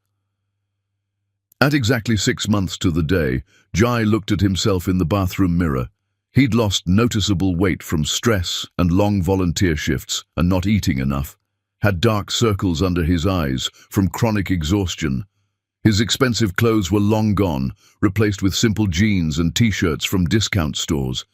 At exactly 6 months to the day, Jai looked at himself in the bathroom mirror. He'd lost noticeable weight from stress and long volunteer shifts and not eating enough, had dark circles under his eyes from chronic exhaustion. His expensive clothes were long gone, replaced with simple jeans and t-shirts from discount stores.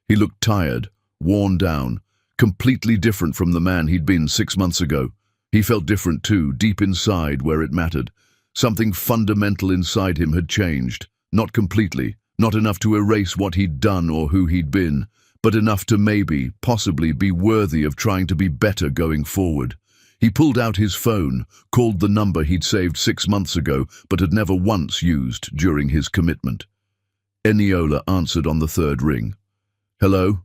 He looked tired, worn down, completely different from the man he'd been 6 months ago. He felt different too, deep inside where it mattered. Something fundamental inside him had changed. Not completely, not enough to erase what he'd done or who he'd been, but enough to maybe, possibly be worthy of trying to be better going forward. He pulled out his phone, called the number he'd saved 6 months ago but had never once used during his commitment. Eniola answered on the 3rd ring. "Hello?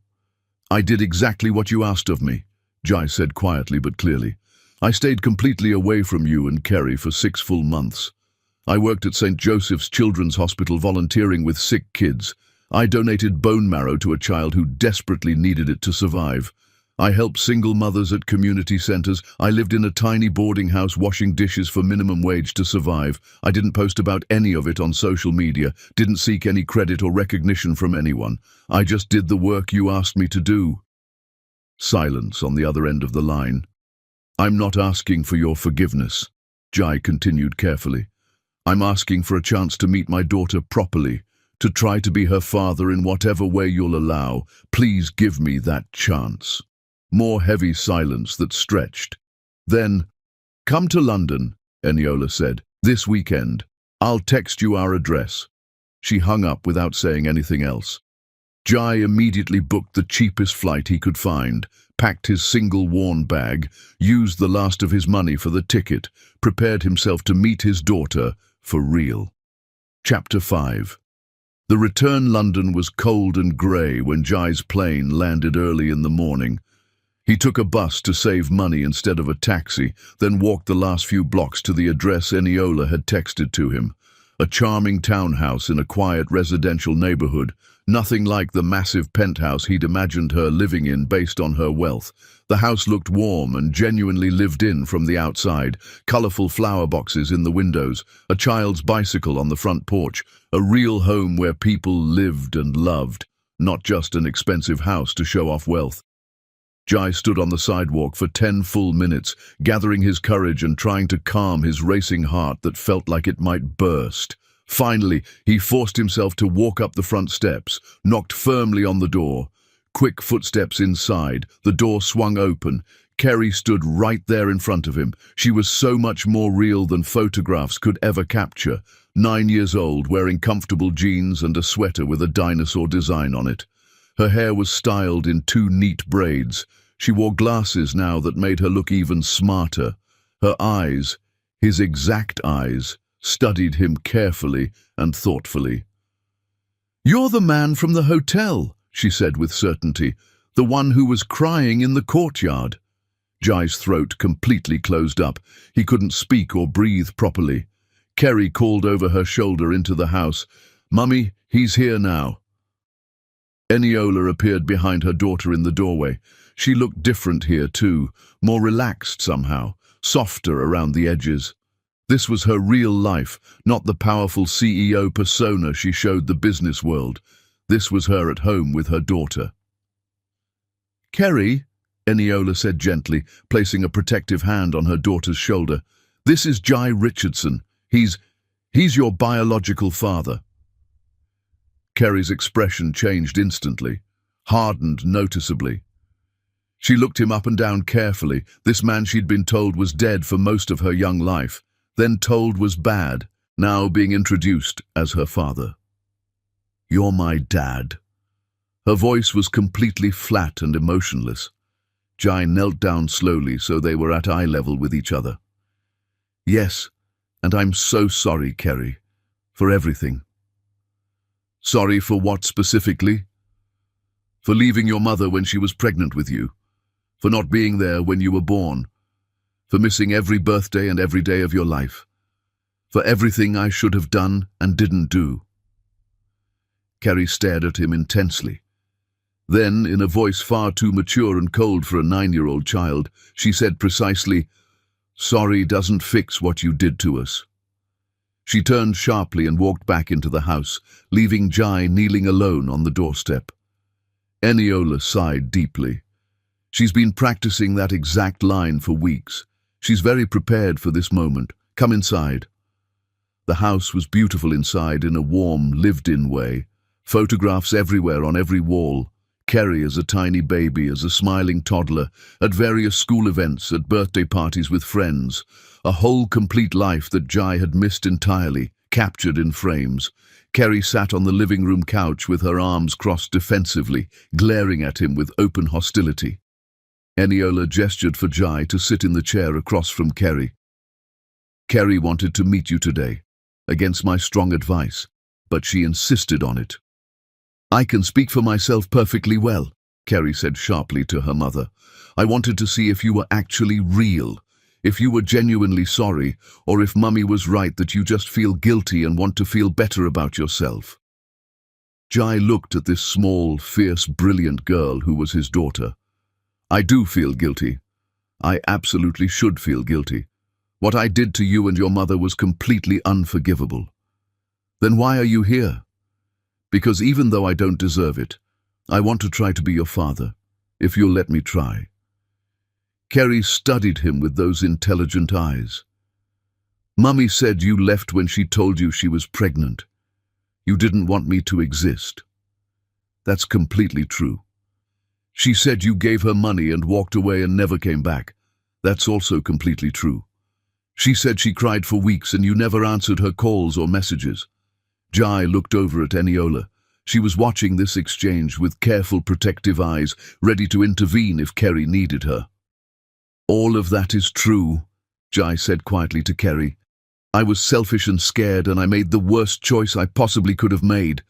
I did exactly what you asked of me," Jai said quietly but clearly. "I stayed completely away from you and Kerry for 6 full months. I worked at St. Joseph's Children's Hospital volunteering with sick kids. I donated bone marrow to a child who desperately needed it to survive. I helped single mothers at community centers. I lived in a tiny boarding house washing dishes for minimum wage to survive. I didn't post about any of it on social media, didn't seek any credit or recognition from anyone. I just did the work you asked me to do." Silence on the other end of the line. "I'm not asking for your forgiveness," Jai continued carefully. "I'm asking for a chance to meet my daughter properly, to try to be her father in whatever way you'll allow. Please give me that chance." More heavy silence that stretched. Then, "Come to London," Eniola said, "this weekend. I'll text you our address." She hung up without saying anything else. Jai immediately booked the cheapest flight he could find, packed his single worn bag, used the last of his money for the ticket, prepared himself to meet his daughter for real. Chapter 5. The return London was cold and grey when Jai's plane landed early in the morning. He took a bus to save money instead of a taxi, then walked the last few blocks to the address Eniola had texted to him. A charming townhouse in a quiet residential neighborhood, nothing like the massive penthouse he'd imagined her living in based on her wealth. The house looked warm and genuinely lived in from the outside, colorful flower boxes in the windows, a child's bicycle on the front porch, a real home where people lived and loved, not just an expensive house to show off wealth. Jai stood on the sidewalk for 10 full minutes, gathering his courage and trying to calm his racing heart that felt like it might burst. Finally, he forced himself to walk up the front steps, knocked firmly on the door. Quick footsteps inside, the door swung open. Kerry stood right there in front of him. She was so much more real than photographs could ever capture. 9 years old, wearing comfortable jeans and a sweater with a dinosaur design on it. Her hair was styled in 2 neat braids. She wore glasses now that made her look even smarter. Her eyes, his exact eyes, studied him carefully and thoughtfully. "You're the man from the hotel," she said with certainty, "the one who was crying in the courtyard." Jai's throat completely closed up. He couldn't speak or breathe properly. Kerry called over her shoulder into the house, "Mummy, he's here now." Eniola appeared behind her daughter in the doorway. She looked different here too, more relaxed somehow, softer around the edges. This was her real life, not the powerful CEO persona she showed the business world. This was her at home with her daughter. "Kerry," Eniola said gently, placing a protective hand on her daughter's shoulder, "this is Jai Richardson. He's your biological father." Kerry's expression changed instantly, hardened noticeably. She looked him up and down carefully, this man she'd been told was dead for most of her young life, then told was bad, now being introduced as her father. "You're my dad." Her voice was completely flat and emotionless. Jai knelt down slowly so they were at eye level with each other. "Yes, and I'm so sorry, Kerry, for everything." "Sorry for what specifically?" "For leaving your mother when she was pregnant with you, for not being there when you were born, for missing every birthday and every day of your life, for everything I should have done and didn't do." Kerry stared at him intensely. Then, in a voice far too mature and cold for a 9-year-old child, she said precisely, "Sorry doesn't fix what you did to us." She turned sharply and walked back into the house, leaving Jai kneeling alone on the doorstep. Eniola sighed deeply. She's been practicing that exact line for weeks. She's very prepared for this moment. "Come inside." The house was beautiful inside in a warm, lived-in way. Photographs everywhere on every wall. Kerry as a tiny baby, as a smiling toddler, at various school events, at birthday parties with friends. A whole complete life that Jai had missed entirely, captured in frames. Kerry sat on the living room couch with her arms crossed defensively, glaring at him with open hostility. Eniola gestured for Jai to sit in the chair across from Kerry. "Kerry wanted to meet you today, against my strong advice, but she insisted on it." "I can speak for myself perfectly well," Kerry said sharply to her mother. "I wanted to see if you were actually real, if you were genuinely sorry, or if Mummy was right that you just feel guilty and want to feel better about yourself." Jai looked at this small, fierce, brilliant girl who was his daughter. "I do feel guilty. I absolutely should feel guilty. What I did to you and your mother was completely unforgivable." "Then why are you here?" "Because even though I don't deserve it, I want to try to be your father, if you'll let me try." Kerry studied him with those intelligent eyes. "Mummy said you left when she told you she was pregnant. You didn't want me to exist." "That's completely true." "She said you gave her money and walked away and never came back. That's also completely true." "She said she cried for weeks and you never answered her calls or messages." Jai looked over at Eniola. She was watching this exchange with careful, protective eyes, ready to intervene if Kerry needed her. "All of that is true," Jai said quietly to Kerry. "I was selfish and scared, and I made the worst choice I possibly could have made.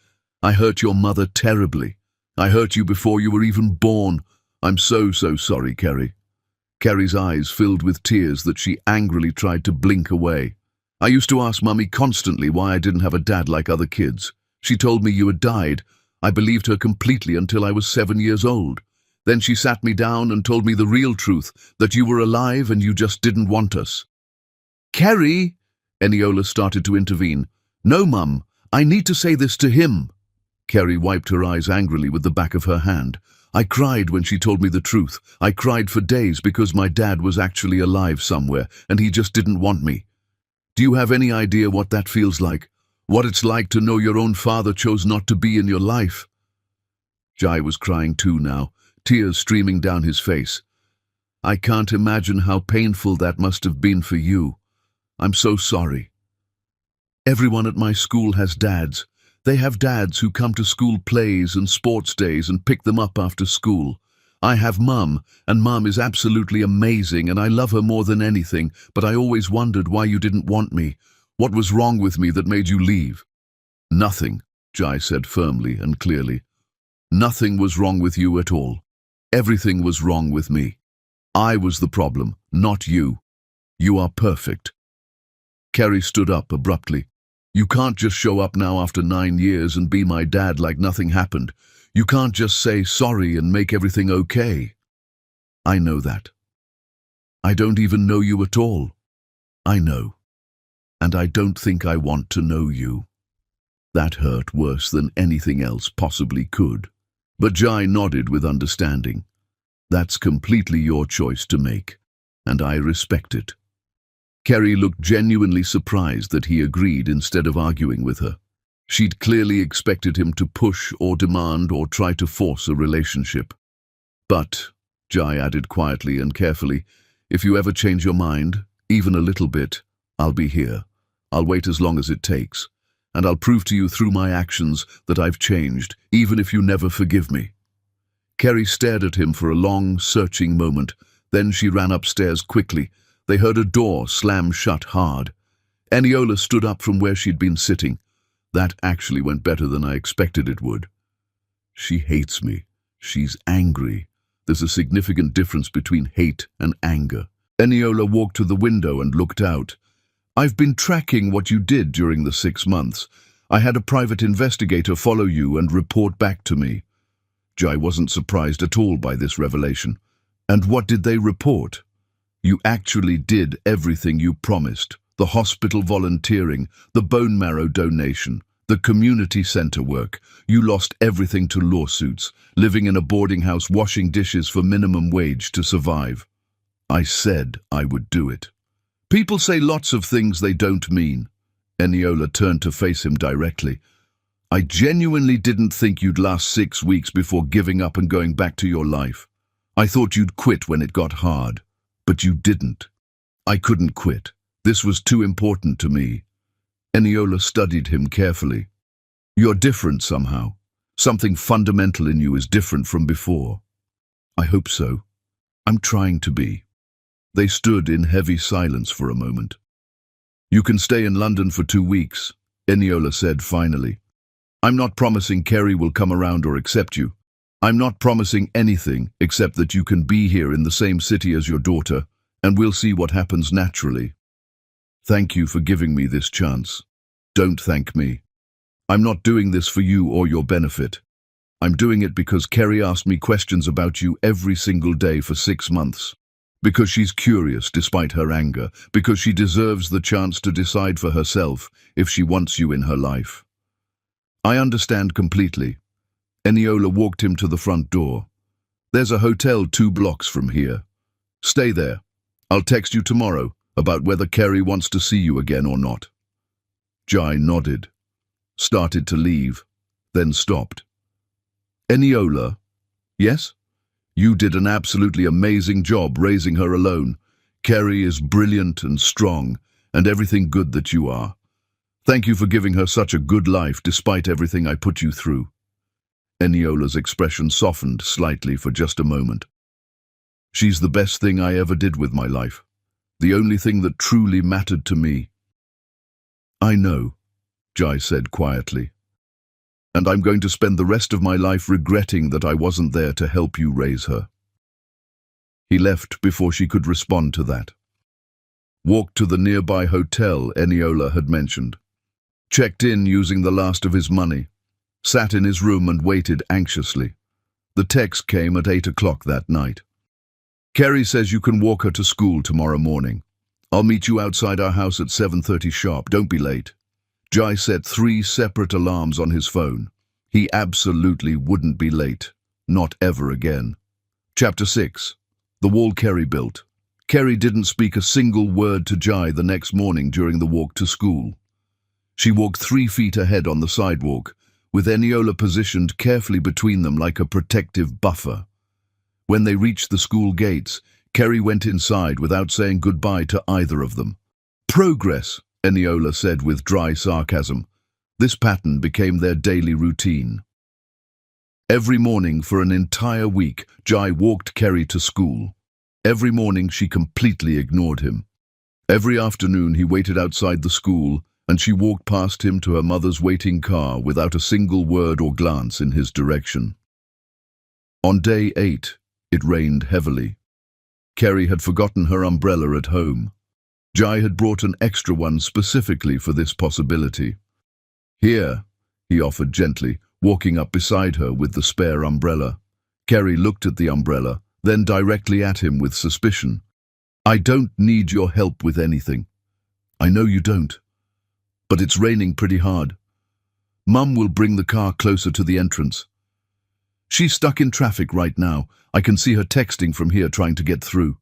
I hurt your mother terribly. I hurt you before you were even born. I'm so sorry, Kerry. Kerry's eyes filled with tears that she angrily tried to blink away. I used to ask Mummy constantly why I didn't have a dad like other kids. She told me you had died. I believed her completely until I was 7 years old. Then she sat me down and told me the real truth, that you were alive and you just didn't want us. Kerry! Eniola started to intervene. No, Mum, I need to say this to him. Kerry wiped her eyes angrily with the back of her hand. I cried when she told me the truth. I cried for days because my dad was actually alive somewhere and he just didn't want me. Do you have any idea what that feels like? What it's like to know your own father chose not to be in your life? Jai was crying too now, tears streaming down his face. I can't imagine how painful that must have been for you. I'm so sorry. Everyone at my school has dads. They have dads who come to school plays and sports days and pick them up after school. I have Mum, and Mum is absolutely amazing and I love her more than anything, but I always wondered why you didn't want me. What was wrong with me that made you leave? Nothing, Jai said firmly and clearly. Nothing was wrong with you at all. Everything was wrong with me. I was the problem, not you. You are perfect. Kerry stood up abruptly. You can't just show up now after 9 years and be my dad like nothing happened. You can't just say sorry and make everything okay. I know that. I don't even know you at all. I know. And I don't think I want to know you. That hurt worse than anything else possibly could. But Jai nodded with understanding. That's completely your choice to make, and I respect it. Kerry looked genuinely surprised that he agreed instead of arguing with her. She'd clearly expected him to push or demand or try to force a relationship. But, Jai added quietly and carefully, if you ever change your mind, even a little bit, I'll be here. I'll wait as long as it takes. And I'll prove to you through my actions that I've changed, even if you never forgive me. Kerry stared at him for a long, searching moment. Then she ran upstairs quickly. They heard a door slam shut hard. Eniola stood up from where she'd been sitting. That actually went better than I expected it would. She hates me. She's angry. There's a significant difference between hate and anger. Eniola walked to the window and looked out. I've been tracking what you did during the 6 months. I had a private investigator follow you and report back to me. Jai wasn't surprised at all by this revelation. And what did they report? You actually did everything you promised. The hospital volunteering, the bone marrow donation, the community center work. You lost everything to lawsuits, living in a boarding house washing dishes for minimum wage to survive. I said I would do it. People say lots of things they don't mean. Eniola turned to face him directly. I genuinely didn't think you'd last 6 weeks before giving up and going back to your life. I thought you'd quit when it got hard. But you didn't. I couldn't quit. This was too important to me. Eniola studied him carefully. You're different somehow. Something fundamental in you is different from before. I hope so. I'm trying to be. They stood in heavy silence for a moment. You can stay in London for 2 weeks, Eniola said finally. I'm not promising Kerry will come around or accept you. I'm not promising anything except that you can be here in the same city as your daughter, and we'll see what happens naturally. Thank you for giving me this chance. Don't thank me. I'm not doing this for you or your benefit. I'm doing it because Kerry asked me questions about you every single day for 6 months. Because she's curious despite her anger, because she deserves the chance to decide for herself if she wants you in her life. I understand completely. Eniola walked him to the front door. There's a hotel 2 blocks from here. Stay there. I'll text you tomorrow about whether Kerry wants to see you again or not. Jai nodded, started to leave, then stopped. Eniola, yes? You did an absolutely amazing job raising her alone. Kerry is brilliant and strong, and everything good that you are. Thank you for giving her such a good life despite everything I put you through. Eniola's expression softened slightly for just a moment. She's the best thing I ever did with my life. The only thing that truly mattered to me. I know, Jai said quietly. And I'm going to spend the rest of my life regretting that I wasn't there to help you raise her. He left before she could respond to that. Walked to the nearby hotel Eniola had mentioned. Checked in using the last of his money. Sat in his room and waited anxiously. The text came at 8 o'clock that night. Kerry says you can walk her to school tomorrow morning. I'll meet you outside our house at 7:30 sharp. Don't be late. Jai set 3 separate alarms on his phone. He absolutely wouldn't be late. Not ever again. Chapter 6. The wall Kerry built. Kerry didn't speak a single word to Jai the next morning during the walk to school. She walked 3 feet ahead on the sidewalk, with Eniola positioned carefully between them like a protective buffer. When they reached the school gates, Kerry went inside without saying goodbye to either of them. Progress, Eniola said with dry sarcasm. This pattern became their daily routine. Every morning for an entire week, Jai walked Kerry to school. Every morning she completely ignored him. Every afternoon he waited outside the school, and she walked past him to her mother's waiting car without a single word or glance in his direction. On day 8, it rained heavily. Kerry had forgotten her umbrella at home. Jai had brought an extra one specifically for this possibility. Here, he offered gently, walking up beside her with the spare umbrella. Kerry looked at the umbrella, then directly at him with suspicion. I don't need your help with anything. I know you don't. But it's raining pretty hard. Mum will bring the car closer to the entrance. She's stuck in traffic right now. I can see her texting from here trying to get through.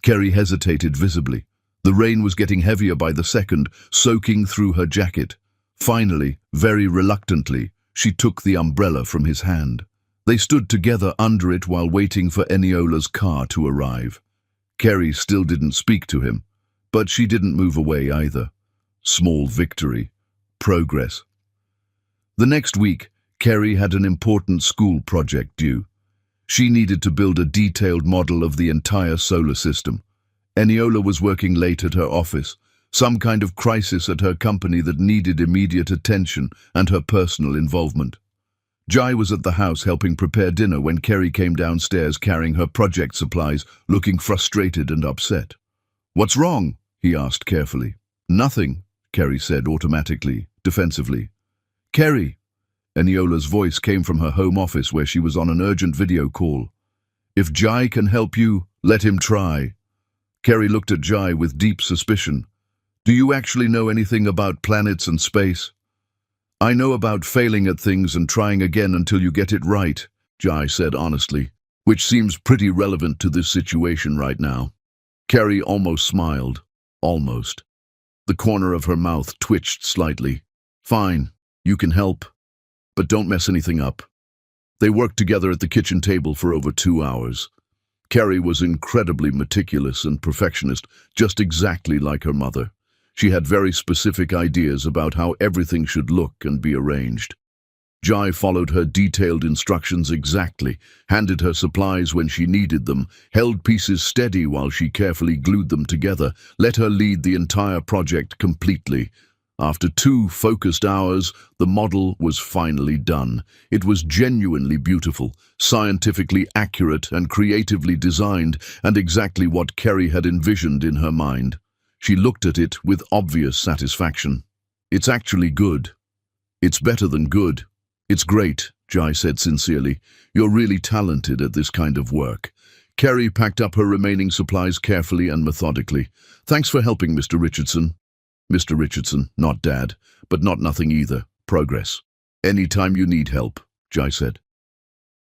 Kerry hesitated visibly. The rain was getting heavier by the second, soaking through her jacket. Finally, very reluctantly, she took the umbrella from his hand. They stood together under it while waiting for Eniola's car to arrive. Kerry still didn't speak to him, but she didn't move away either. Small victory. Progress. The next week, Kerry had an important school project due. She needed to build a detailed model of the entire solar system. Eniola was working late at her office, some kind of crisis at her company that needed immediate attention and her personal involvement. Jai was at the house helping prepare dinner when Kerry came downstairs carrying her project supplies, looking frustrated and upset. What's wrong? He asked carefully. Nothing, Kerry said automatically, defensively. Kerry! Eniola's voice came from her home office where she was on an urgent video call. If Jai can help you, let him try. Kerry looked at Jai with deep suspicion. Do you actually know anything about planets and space? I know about failing at things and trying again until you get it right, Jai said honestly, which seems pretty relevant to this situation right now. Kerry almost smiled. Almost. The corner of her mouth twitched slightly. Fine, you can help, but don't mess anything up. They worked together at the kitchen table for over 2 hours. Kerry was incredibly meticulous and perfectionist, just exactly like her mother. She had very specific ideas about how everything should look and be arranged. Jai followed her detailed instructions exactly, handed her supplies when she needed them, held pieces steady while she carefully glued them together, let her lead the entire project completely. After 2 focused hours, the model was finally done. It was genuinely beautiful, scientifically accurate and creatively designed, and exactly what Kerry had envisioned in her mind. She looked at it with obvious satisfaction. It's actually good. It's better than good. It's great, Jai said sincerely. You're really talented at this kind of work. Kerry packed up her remaining supplies carefully and methodically. Thanks for helping, Mr. Richardson. Mr. Richardson, not Dad, but not nothing either. Progress. Anytime you need help, Jai said.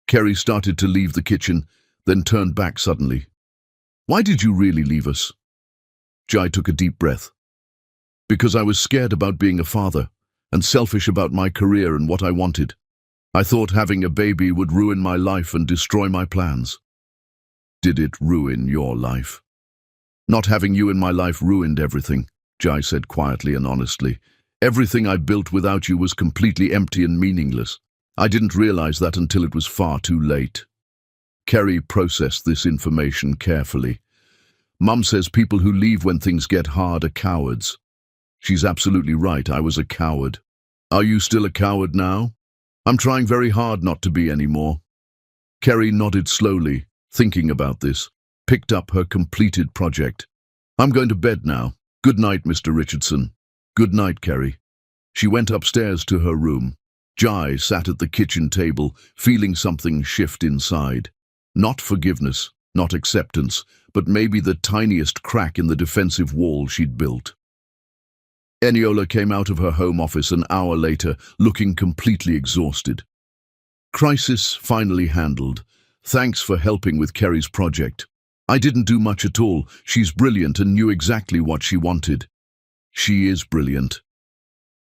Kerry started to leave the kitchen, then turned back suddenly. Why did you really leave us? Jai took a deep breath. Because I was scared about being a father, and selfish about my career and what I wanted. I thought having a baby would ruin my life and destroy my plans. Did it ruin your life? Not having you in my life ruined everything, Jai said quietly and honestly. Everything I built without you was completely empty and meaningless. I didn't realize that until it was far too late. Kerry processed this information carefully. Mum says people who leave when things get hard are cowards. She's absolutely right, I was a coward. Are you still a coward now? I'm trying very hard not to be anymore. Kerry nodded slowly, thinking about this, picked up her completed project. I'm going to bed now. Good night, Mr. Richardson. Good night, Kerry. She went upstairs to her room. Jai sat at the kitchen table, feeling something shift inside. Not forgiveness, not acceptance, but maybe the tiniest crack in the defensive wall she'd built. Eniola came out of her home office an hour later, looking completely exhausted. Crisis finally handled. Thanks for helping with Kerry's project. I didn't do much at all. She's brilliant and knew exactly what she wanted. She is brilliant.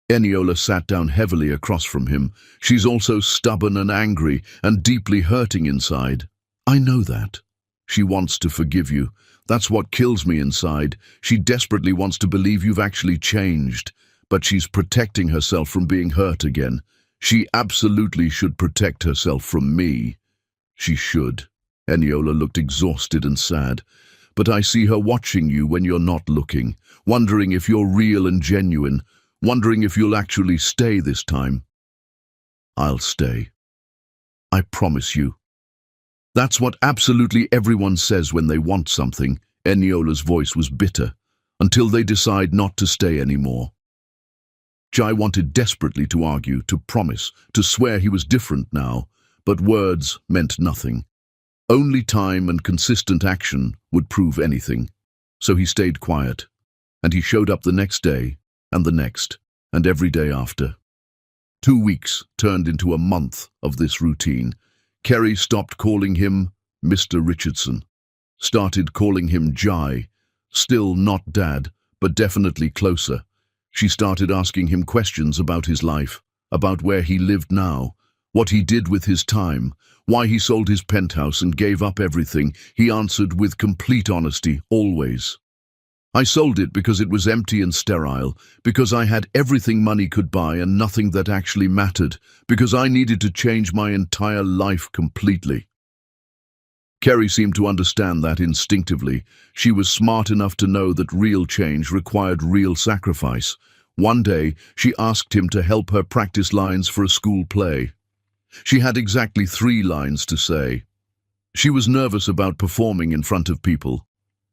Eniola sat down heavily across from him. She's also stubborn and angry and deeply hurting inside. I know that. She wants to forgive you. That's what kills me inside. She desperately wants to believe you've actually changed, but she's protecting herself from being hurt again. She absolutely should protect herself from me. She should. Eniola looked exhausted and sad. But I see her watching you when you're not looking, wondering if you're real and genuine, wondering if you'll actually stay this time. I'll stay. I promise you. That's what absolutely everyone says when they want something. Eniola's voice was bitter, until they decide not to stay anymore. Jai wanted desperately to argue, to promise, to swear he was different now, but words meant nothing. Only time and consistent action would prove anything. So he stayed quiet, and he showed up the next day, and the next, and every day after. 2 weeks turned into a month of this routine. Kerry stopped calling him Mr. Richardson, started calling him Jai, still not Dad, but definitely closer. She started asking him questions about his life, about where he lived now, what he did with his time, why he sold his penthouse and gave up everything. He answered with complete honesty, always. I sold it because it was empty and sterile, because I had everything money could buy and nothing that actually mattered, because I needed to change my entire life completely. Kerry seemed to understand that instinctively. She was smart enough to know that real change required real sacrifice. One day, she asked him to help her practice lines for a school play. She had exactly 3 lines to say. She was nervous about performing in front of people.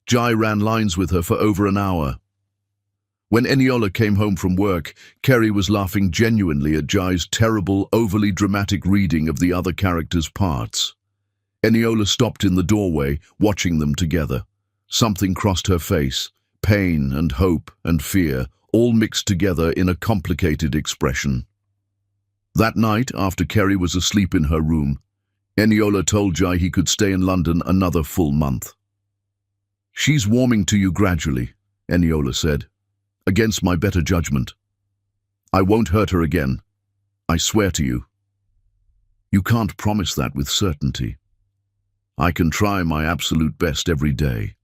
Jai ran lines with her for over an hour. When Eniola came home from work, Kerry was laughing genuinely at Jai's terrible, overly dramatic reading of the other characters' parts. Eniola stopped in the doorway, watching them together. Something crossed her face, pain and hope and fear, all mixed together in a complicated expression. That night, after Kerry was asleep in her room, Eniola told Jai he could stay in London another full month. She's warming to you gradually, Eniola said, against my better judgment. I won't hurt her again. I swear to you. You can't promise that with certainty. I can try my absolute best every day.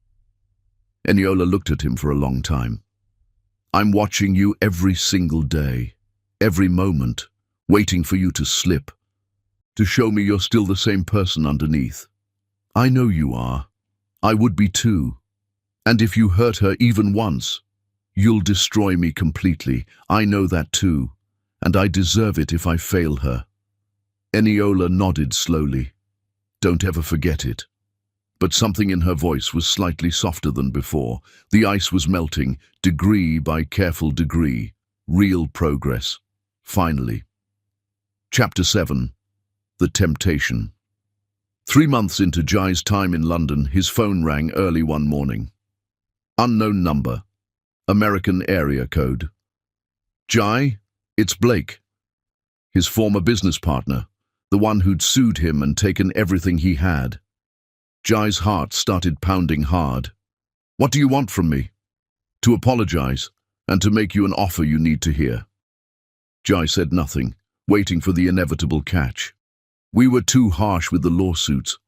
Eniola looked at him for a long time. I'm watching you every single day, every moment, waiting for you to slip, to show me you're still the same person underneath. I know you are. I would be too. And if you hurt her even once, you'll destroy me completely. I know that too, and I deserve it if I fail her. Eniola nodded slowly. Don't ever forget it. But something in her voice was slightly softer than before. The ice was melting, degree by careful degree. Real progress. Finally. Chapter 7. The Temptation. 3 months into Jai's time in London, his phone rang early one morning. Unknown number. American area code. Jai, it's Blake. His former business partner, the one who'd sued him and taken everything he had. Jai's heart started pounding hard. What do you want from me? To apologize, and to make you an offer you need to hear. Jai said nothing, waiting for the inevitable catch. We were too harsh with the lawsuits.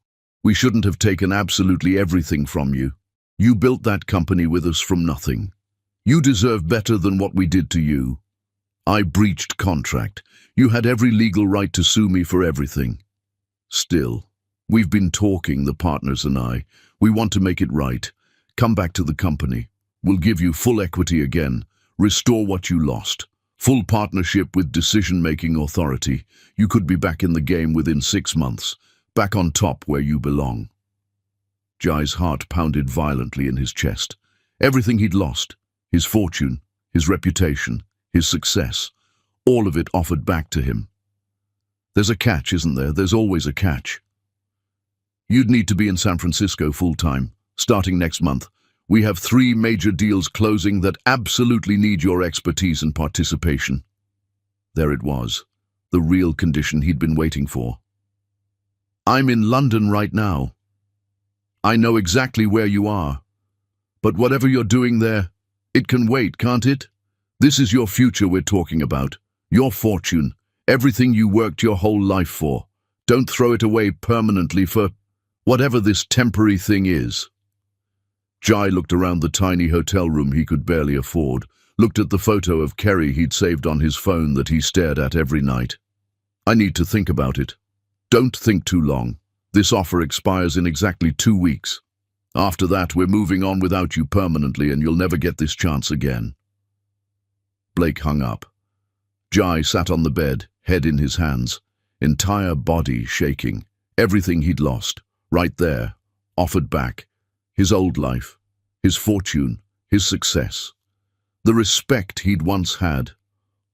We shouldn't have taken absolutely everything from you. You built that company with us from nothing. You deserve better than what we did to you. I breached contract. You had every legal right to sue me for everything. Still, we've been talking, the partners and I. We want to make it right. Come back to the company. We'll give you full equity again. Restore what you lost. Full partnership with decision-making authority. You could be back in the game within 6 months. Back on top where you belong. Jai's heart pounded violently in his chest. Everything he'd lost, his fortune, his reputation, his success, all of it offered back to him. There's a catch, isn't there? There's always a catch. You'd need to be in San Francisco full-time, starting next month. We have 3 major deals closing that absolutely need your expertise and participation. There it was, the real condition he'd been waiting for. I'm in London right now. I know exactly where you are. But whatever you're doing there, it can wait, can't it? This is your future we're talking about. Your fortune. Everything you worked your whole life for. Don't throw it away permanently for whatever this temporary thing is. Jai looked around the tiny hotel room he could barely afford, looked at the photo of Kerry he'd saved on his phone that he stared at every night. I need to think about it. Don't think too long. This offer expires in exactly 2 weeks. After that, we're moving on without you permanently and you'll never get this chance again. Blake hung up. Jai sat on the bed, head in his hands, entire body shaking. Everything he'd lost, right there, offered back. His old life, his fortune, his success. The respect he'd once had.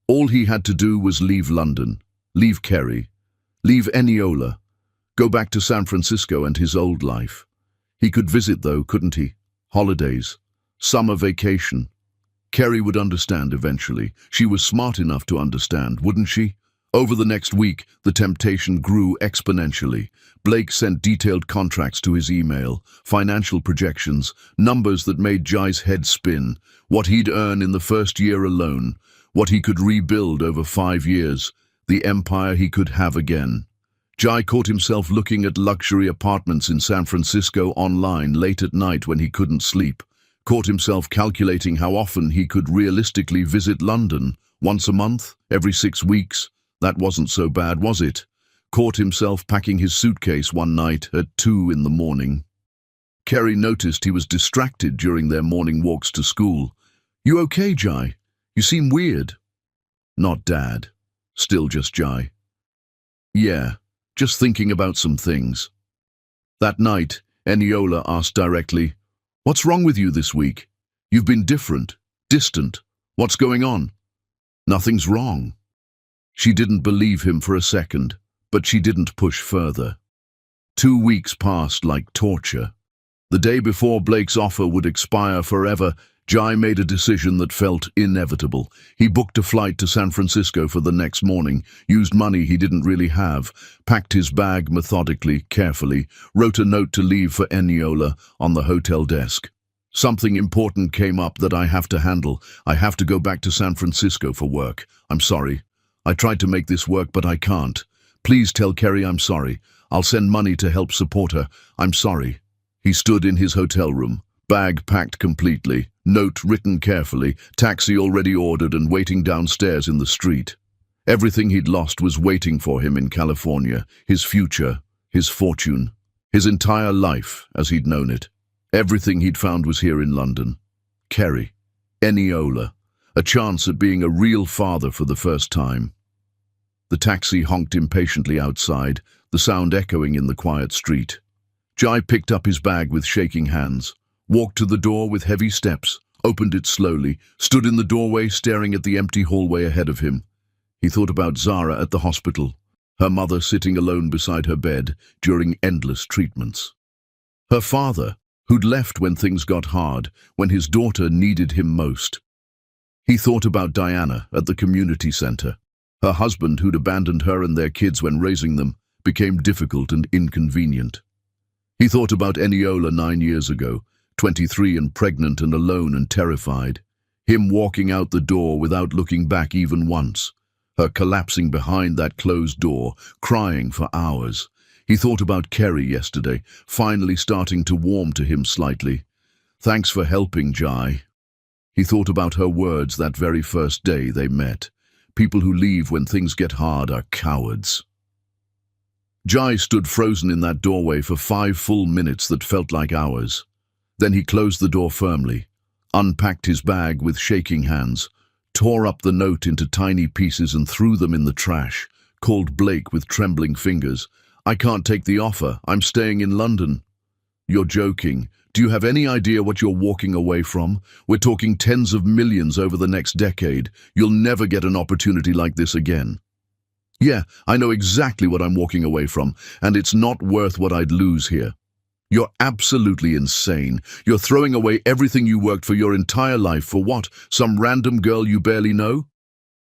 All he had to do was leave London, leave Kerry, leave Eniola, go back to San Francisco and his old life. He could visit though, couldn't he? Holidays, summer vacation. Kerry would understand eventually. She was smart enough to understand, wouldn't she? Over the next week, the temptation grew exponentially. Blake sent detailed contracts to his email, financial projections, numbers that made Jai's head spin, what he'd earn in the first year alone, what he could rebuild over 5 years, the empire he could have again. Jai caught himself looking at luxury apartments in San Francisco online late at night when he couldn't sleep, caught himself calculating how often he could realistically visit London, once a month, every 6 weeks. That wasn't so bad, was it? Caught himself packing his suitcase one night at 2 in the morning. Kerry noticed he was distracted during their morning walks to school. You okay, Jai? You seem weird. Not Dad. Still just Jai. Yeah, just thinking about some things. That night, Eniola asked directly, What's wrong with you this week? You've been different, distant. What's going on? Nothing's wrong. She didn't believe him for a second, but she didn't push further. 2 weeks passed like torture. The day before Blake's offer would expire forever, Jai made a decision that felt inevitable. He booked a flight to San Francisco for the next morning, used money he didn't really have, packed his bag methodically, carefully, wrote a note to leave for Eniola on the hotel desk. Something important came up that I have to handle. I have to go back to San Francisco for work. I'm sorry. I tried to make this work, but I can't. Please tell Kerry I'm sorry. I'll send money to help support her. I'm sorry. He stood in his hotel room, bag packed completely, note written carefully, taxi already ordered and waiting downstairs in the street. Everything he'd lost was waiting for him in California, his future, his fortune, his entire life as he'd known it. Everything he'd found was here in London. Kerry, Eniola, a chance at being a real father for the first time. The taxi honked impatiently outside, the sound echoing in the quiet street. Jai picked up his bag with shaking hands, walked to the door with heavy steps, opened it slowly, stood in the doorway staring at the empty hallway ahead of him. He thought about Zara at the hospital, her mother sitting alone beside her bed during endless treatments. Her father, who'd left when things got hard, when his daughter needed him most. He thought about Diana at the community center. Her husband, who'd abandoned her and their kids when raising them, became difficult and inconvenient. He thought about Eniola 9 years ago, 23 and pregnant and alone and terrified. Him walking out the door without looking back even once. Her collapsing behind that closed door, crying for hours. He thought about Kerry yesterday, finally starting to warm to him slightly. Thanks for helping, Jai. He thought about her words that very first day they met. People who leave when things get hard are cowards. Jai stood frozen in that doorway for 5 full minutes that felt like hours. Then he closed the door firmly, unpacked his bag with shaking hands, tore up the note into tiny pieces and threw them in the trash, called Blake with trembling fingers. I can't take the offer. I'm staying in London. You're joking. Do you have any idea what you're walking away from? We're talking tens of millions over the next decade. You'll never get an opportunity like this again. Yeah, I know exactly what I'm walking away from, and it's not worth what I'd lose here. You're absolutely insane. You're throwing away everything you worked for your entire life for what? Some random girl you barely know?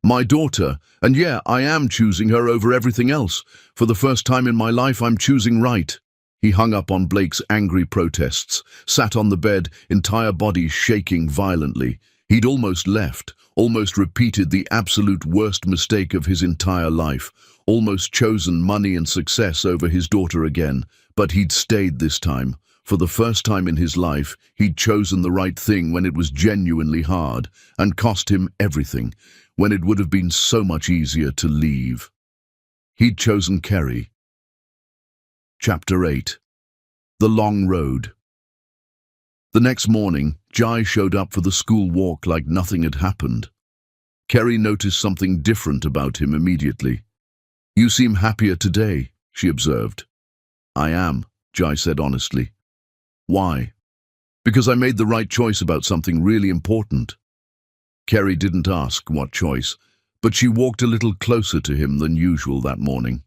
My daughter, and yeah, I am choosing her over everything else. For the first time in my life, I'm choosing right. He hung up on Blake's angry protests, sat on the bed, entire body shaking violently. He'd almost left, almost repeated the absolute worst mistake of his entire life, almost chosen money and success over his daughter again. But he'd stayed this time. For the first time in his life, he'd chosen the right thing when it was genuinely hard, and cost him everything, when it would have been so much easier to leave. He'd chosen Kerry. Chapter 8. The Long Road. The next morning, Jai showed up for the school walk like nothing had happened. Kerry noticed something different about him immediately. "You seem happier today," she observed. "I am," Jai said honestly. "Why?" "Because I made the right choice about something really important." Kerry didn't ask what choice, but she walked a little closer to him than usual that morning.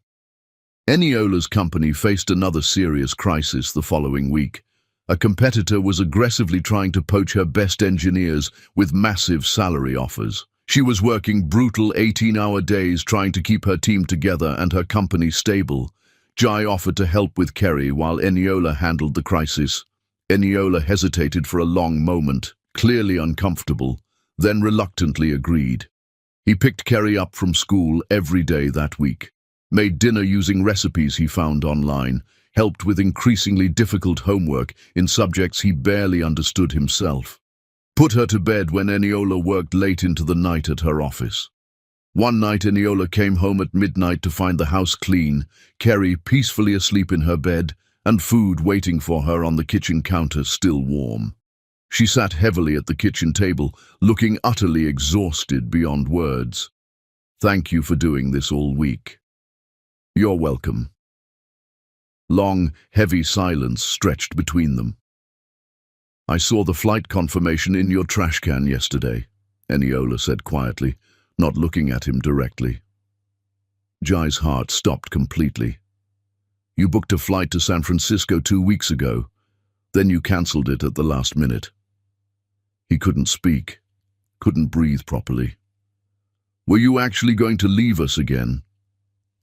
Eniola's company faced another serious crisis the following week. A competitor was aggressively trying to poach her best engineers with massive salary offers. She was working brutal 18-hour days trying to keep her team together and her company stable. Jai offered to help with Kerry while Eniola handled the crisis. Eniola hesitated for a long moment, clearly uncomfortable, then reluctantly agreed. He picked Kerry up from school every day that week, made dinner using recipes he found online, helped with increasingly difficult homework in subjects he barely understood himself, put her to bed when Eniola worked late into the night at her office. One night Eniola came home at midnight to find the house clean, Kerry peacefully asleep in her bed, and food waiting for her on the kitchen counter still warm. She sat heavily at the kitchen table, looking utterly exhausted beyond words. "Thank you for doing this all week." "You're welcome." Long, heavy silence stretched between them. "I saw the flight confirmation in your trash can yesterday," Eniola said quietly, not looking at him directly. Jai's heart stopped completely. "You booked a flight to San Francisco 2 weeks ago. Then you cancelled it at the last minute." He couldn't speak, couldn't breathe properly. "Were you actually going to leave us again?"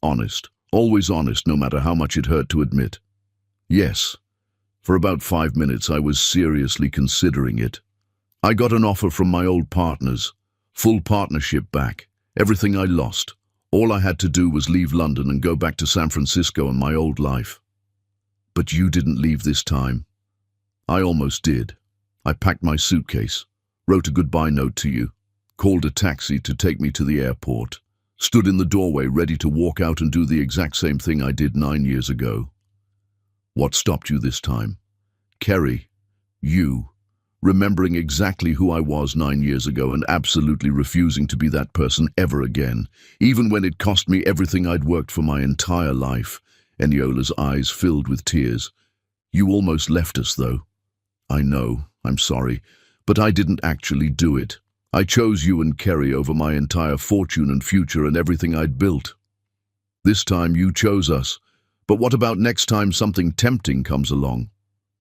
Honest, always honest, no matter how much it hurt to admit. "Yes. For about 5 minutes I was seriously considering it. I got an offer from my old partners, full partnership back, everything I lost. All I had to do was leave London and go back to San Francisco and my old life. But you didn't leave this time." "I almost did. I packed my suitcase, wrote a goodbye note to you, called a taxi to take me to the airport, stood in the doorway ready to walk out and do the exact same thing I did 9 years ago." "What stopped you this time?" "Kerry, you, remembering exactly who I was 9 years ago and absolutely refusing to be that person ever again, even when it cost me everything I'd worked for my entire life." Eniola's eyes filled with tears. "You almost left us, though." "I know, I'm sorry, but I didn't actually do it. I chose you and Kerry over my entire fortune and future and everything I'd built. This time you chose us, but what about next time something tempting comes along?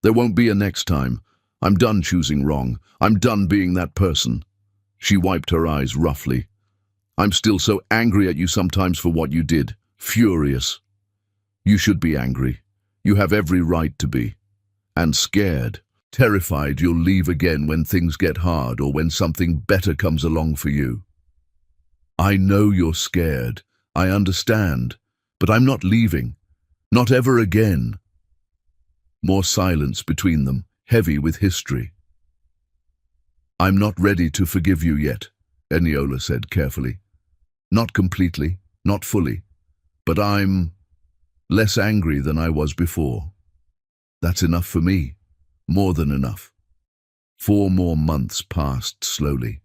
There won't be a next time. I'm done choosing wrong. I'm done being that person." She wiped her eyes roughly. "I'm still so angry at you sometimes for what you did. Furious." "You should be angry. You have every right to be. And scared. Terrified you'll leave again when things get hard or when something better comes along for you." "I know you're scared. I understand. But I'm not leaving. Not ever again." More silence between them, heavy with history. "I'm not ready to forgive you yet," Eniola said carefully. "Not completely, not fully. But I'm less angry than I was before. That's enough for me. More than enough." 4 more months passed slowly.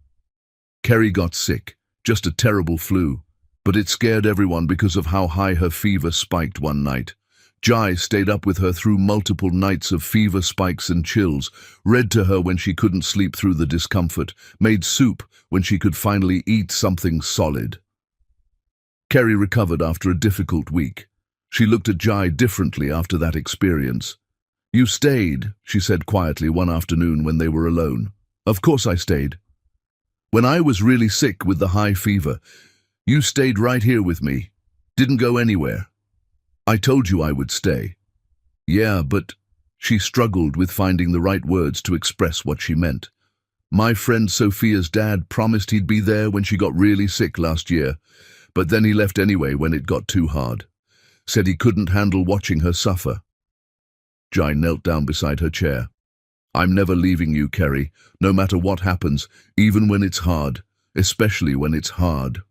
Kerry got sick, just a terrible flu, but it scared everyone because of how high her fever spiked one night. Jai stayed up with her through multiple nights of fever spikes and chills, read to her when she couldn't sleep through the discomfort, made soup when she could finally eat something solid. Kerry recovered after a difficult week. She looked at Jai differently after that experience. "You stayed," she said quietly one afternoon when they were alone. "Of course I stayed. When I was really sick with the high fever, you stayed right here with me. Didn't go anywhere. I told you I would stay." "Yeah, but—" She struggled with finding the right words to express what she meant. "My friend Sophia's dad promised he'd be there when she got really sick last year, but then he left anyway when it got too hard. Said he couldn't handle watching her suffer." Jai knelt down beside her chair. "I'm never leaving you, Kerry, no matter what happens, even when it's hard, especially when it's hard."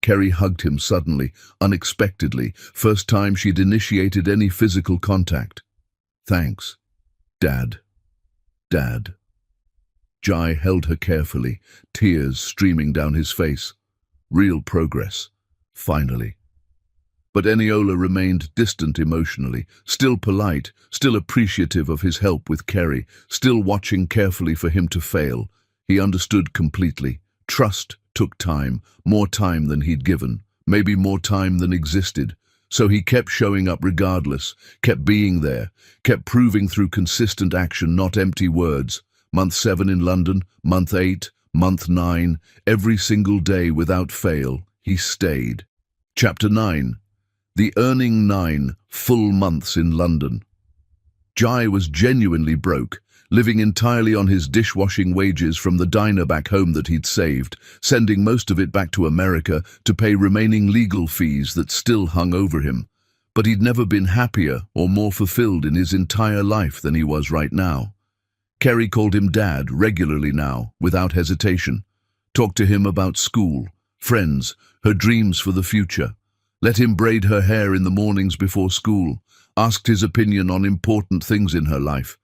Kerry hugged him suddenly, unexpectedly, first time she'd initiated any physical contact. "Thanks, Dad. Dad." Jai held her carefully, tears streaming down his face. Real progress, finally. But Eniola remained distant emotionally, still polite, still appreciative of his help with Kerry, still watching carefully for him to fail. He understood completely. Trust took time, more time than he'd given, maybe more time than existed. So he kept showing up regardless, kept being there, kept proving through consistent action, not empty words. Month 7 in London, month 8, month 9, every single day without fail, he stayed. Chapter 9. The earning 9 full months in London. Jai was genuinely broke, living entirely on his dishwashing wages from the diner back home that he'd saved, sending most of it back to America to pay remaining legal fees that still hung over him. But he'd never been happier or more fulfilled in his entire life than he was right now. Kerry called him Dad regularly now, without hesitation. Talked to him about school, friends, her dreams for the future. Let him braid her hair in the mornings before school, asked his opinion on important things in her life.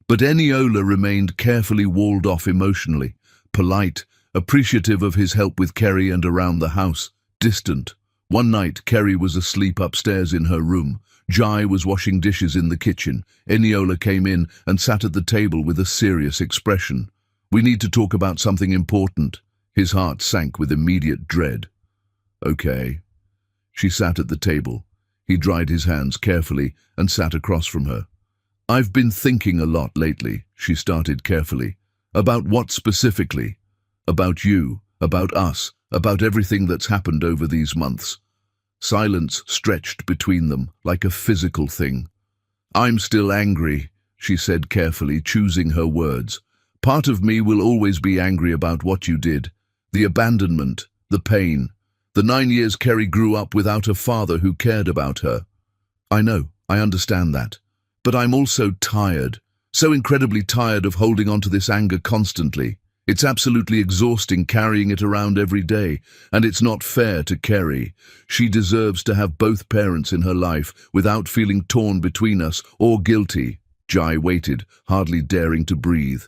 But Eniola remained carefully walled off emotionally, polite, appreciative of his help with Kerry and around the house, distant. One night, Kerry was asleep upstairs in her room. Jai was washing dishes in the kitchen. Eniola came in and sat at the table with a serious expression. "We need to talk about something important." His heart sank with immediate dread. "Okay." She sat at the table. He dried his hands carefully and sat across from her. "I've been thinking a lot lately," she started carefully. "About what specifically? About you, about us, about everything that's happened over these months." Silence stretched between them, like a physical thing. "I'm still angry," she said carefully, choosing her words. "Part of me will always be angry about what you did. The abandonment, the pain. The 9 years Kerry grew up without a father who cared about her. I know, I understand that. But I'm also tired, so incredibly tired of holding on to this anger constantly. It's absolutely exhausting carrying it around every day, and it's not fair to Kerry. She deserves to have both parents in her life without feeling torn between us or guilty." Jai waited, hardly daring to breathe.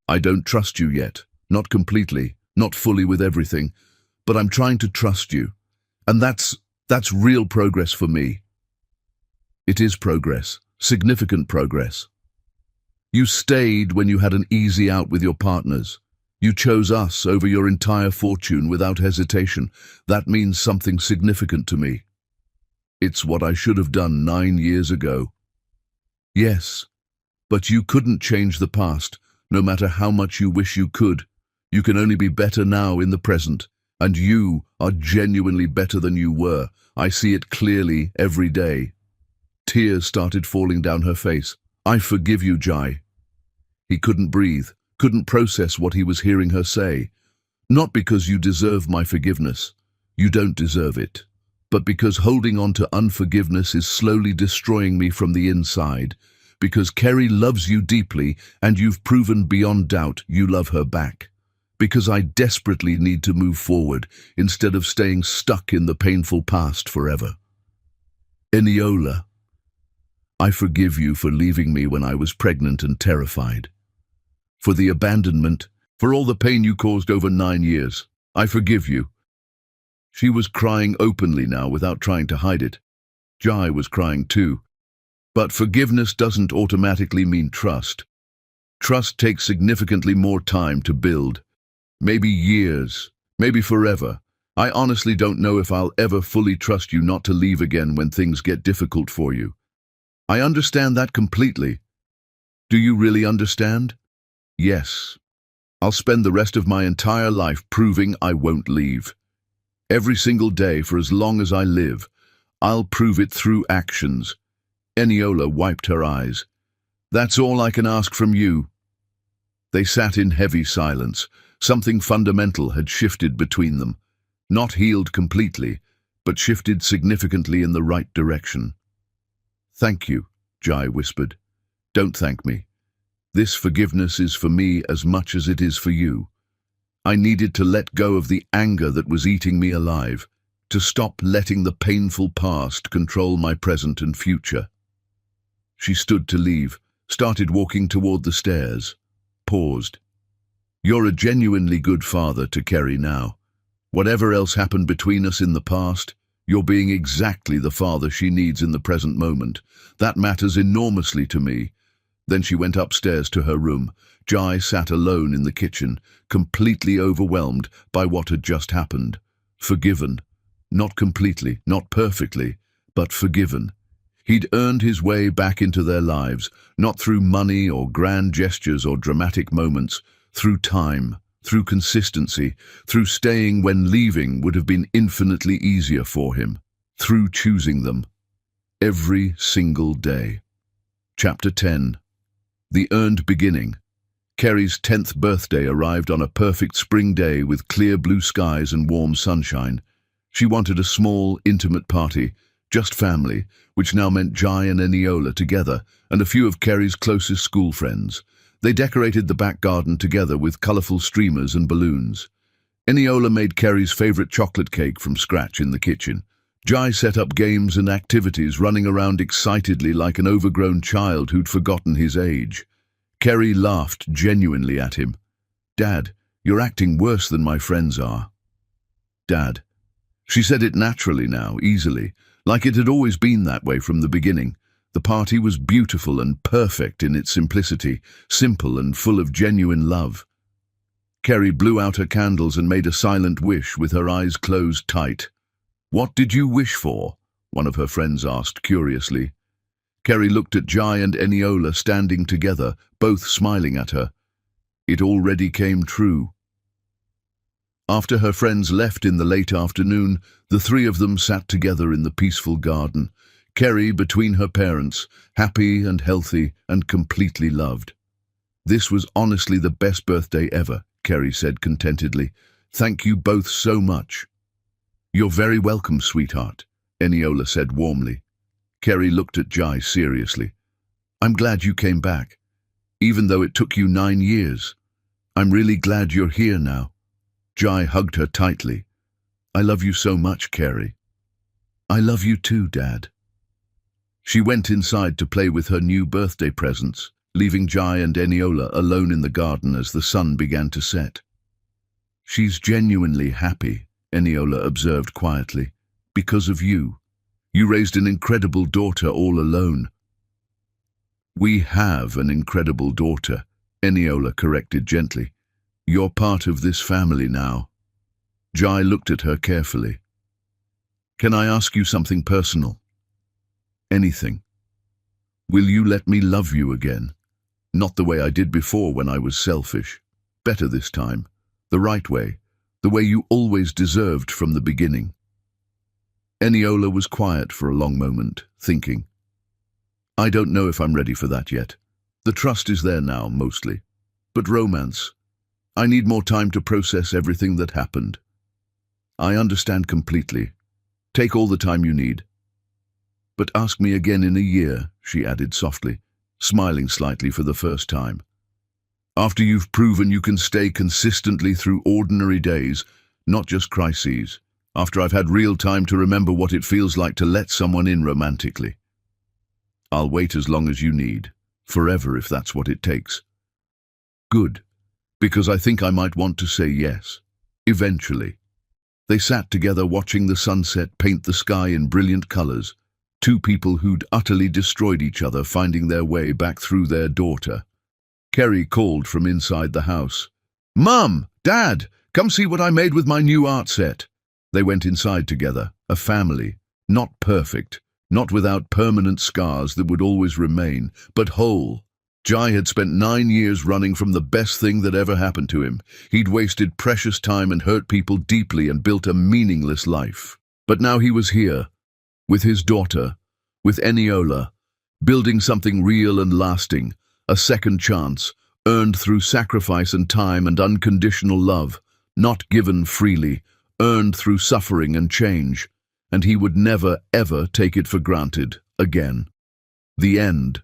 "I don't trust you yet. Not completely, not fully with everything, but I'm trying to trust you. And that's real progress for me." "It is progress. Significant progress. You stayed when you had an easy out with your partners. You chose us over your entire fortune without hesitation. That means something significant to me. It's what I should have done 9 years ago." "Yes, but you couldn't change the past, no matter how much you wish you could. You can only be better now in the present, and you are genuinely better than you were. I see it clearly every day." Tears started falling down her face. "I forgive you, Jai." He couldn't breathe, couldn't process what he was hearing her say. "Not because you deserve my forgiveness. You don't deserve it. But because holding on to unforgiveness is slowly destroying me from the inside. Because Kerry loves you deeply, and you've proven beyond doubt you love her back. Because I desperately need to move forward, instead of staying stuck in the painful past forever. Eniola, I forgive you for leaving me when I was pregnant and terrified. For the abandonment, for all the pain you caused over 9 years. I forgive you." She was crying openly now without trying to hide it. Jai was crying too. But forgiveness doesn't automatically mean trust. Trust takes significantly more time to build. Maybe years, maybe forever. I honestly don't know if I'll ever fully trust you not to leave again when things get difficult for you. I understand that completely. Do you really understand? Yes. I'll spend the rest of my entire life proving I won't leave. Every single day for as long as I live, I'll prove it through actions. Eniola wiped her eyes. That's all I can ask from you. They sat in heavy silence. Something fundamental had shifted between them. Not healed completely, but shifted significantly in the right direction. Thank you, Jai whispered. Don't thank me. This forgiveness is for me as much as it is for you. I needed to let go of the anger that was eating me alive, to stop letting the painful past control my present and future. She stood to leave, started walking toward the stairs, paused. You're a genuinely good father to Kerry now. Whatever else happened between us in the past, you're being exactly the father she needs in the present moment. That matters enormously to me. Then she went upstairs to her room. Jai sat alone in the kitchen, completely overwhelmed by what had just happened. Forgiven. Not completely, not perfectly, but forgiven. He'd earned his way back into their lives, not through money or grand gestures or dramatic moments, through time, through consistency, through staying when leaving would have been infinitely easier for him, through choosing them. Every single day. Chapter 10. The Earned Beginning. Kerry's 10th birthday arrived on a perfect spring day with clear blue skies and warm sunshine. She wanted a small, intimate party, just family, which now meant Jai and Eniola together, and a few of Kerry's closest school friends. They decorated the back garden together with colourful streamers and balloons. Eniola made Kerry's favourite chocolate cake from scratch in the kitchen. Jai set up games and activities, running around excitedly like an overgrown child who'd forgotten his age. Kerry laughed genuinely at him. Dad, you're acting worse than my friends are. Dad. She said it naturally now, easily, like it had always been that way from the beginning. The party was beautiful and perfect in its simplicity, simple and full of genuine love. Kerry blew out her candles and made a silent wish with her eyes closed tight. What did you wish for? One of her friends asked curiously. Kerry looked at Jai and Eniola standing together, both smiling at her. It already came true. After her friends left in the late afternoon, the three of them sat together in the peaceful garden. Kerry between her parents, happy and healthy and completely loved. This was honestly the best birthday ever, Kerry said contentedly. Thank you both so much. You're very welcome, sweetheart, Eniola said warmly. Kerry looked at Jai seriously. I'm glad you came back, even though it took you 9 years. I'm really glad you're here now. Jai hugged her tightly. I love you so much, Kerry. I love you too, Dad. She went inside to play with her new birthday presents, leaving Jai and Eniola alone in the garden as the sun began to set. She's genuinely happy, Eniola observed quietly, because of you. You raised an incredible daughter all alone. We have an incredible daughter, Eniola corrected gently. You're part of this family now. Jai looked at her carefully. Can I ask you something personal? Anything. Will you let me love you again? Not the way I did before when I was selfish. Better this time. The right way. The way you always deserved from the beginning. Eniola was quiet for a long moment, thinking. I don't know if I'm ready for that yet. The trust is there now, mostly. But romance. I need more time to process everything that happened. I understand completely. Take all the time you need. But ask me again in a year, she added softly, smiling slightly for the first time. After you've proven you can stay consistently through ordinary days, not just crises. After I've had real time to remember what it feels like to let someone in romantically. I'll wait as long as you need, forever if that's what it takes. Good, because I think I might want to say yes, eventually. They sat together watching the sunset paint the sky in brilliant colors. Two people who'd utterly destroyed each other finding their way back through their daughter. Kerry called from inside the house. "Mum! Dad! Come see what I made with my new art set." They went inside together, a family, not perfect, not without permanent scars that would always remain, but whole. Jai had spent 9 years running from the best thing that ever happened to him. He'd wasted precious time and hurt people deeply and built a meaningless life. But now he was here, with his daughter, with Eniola, building something real and lasting, a second chance, earned through sacrifice and time and unconditional love, not given freely, earned through suffering and change, and he would never, ever take it for granted again. The end.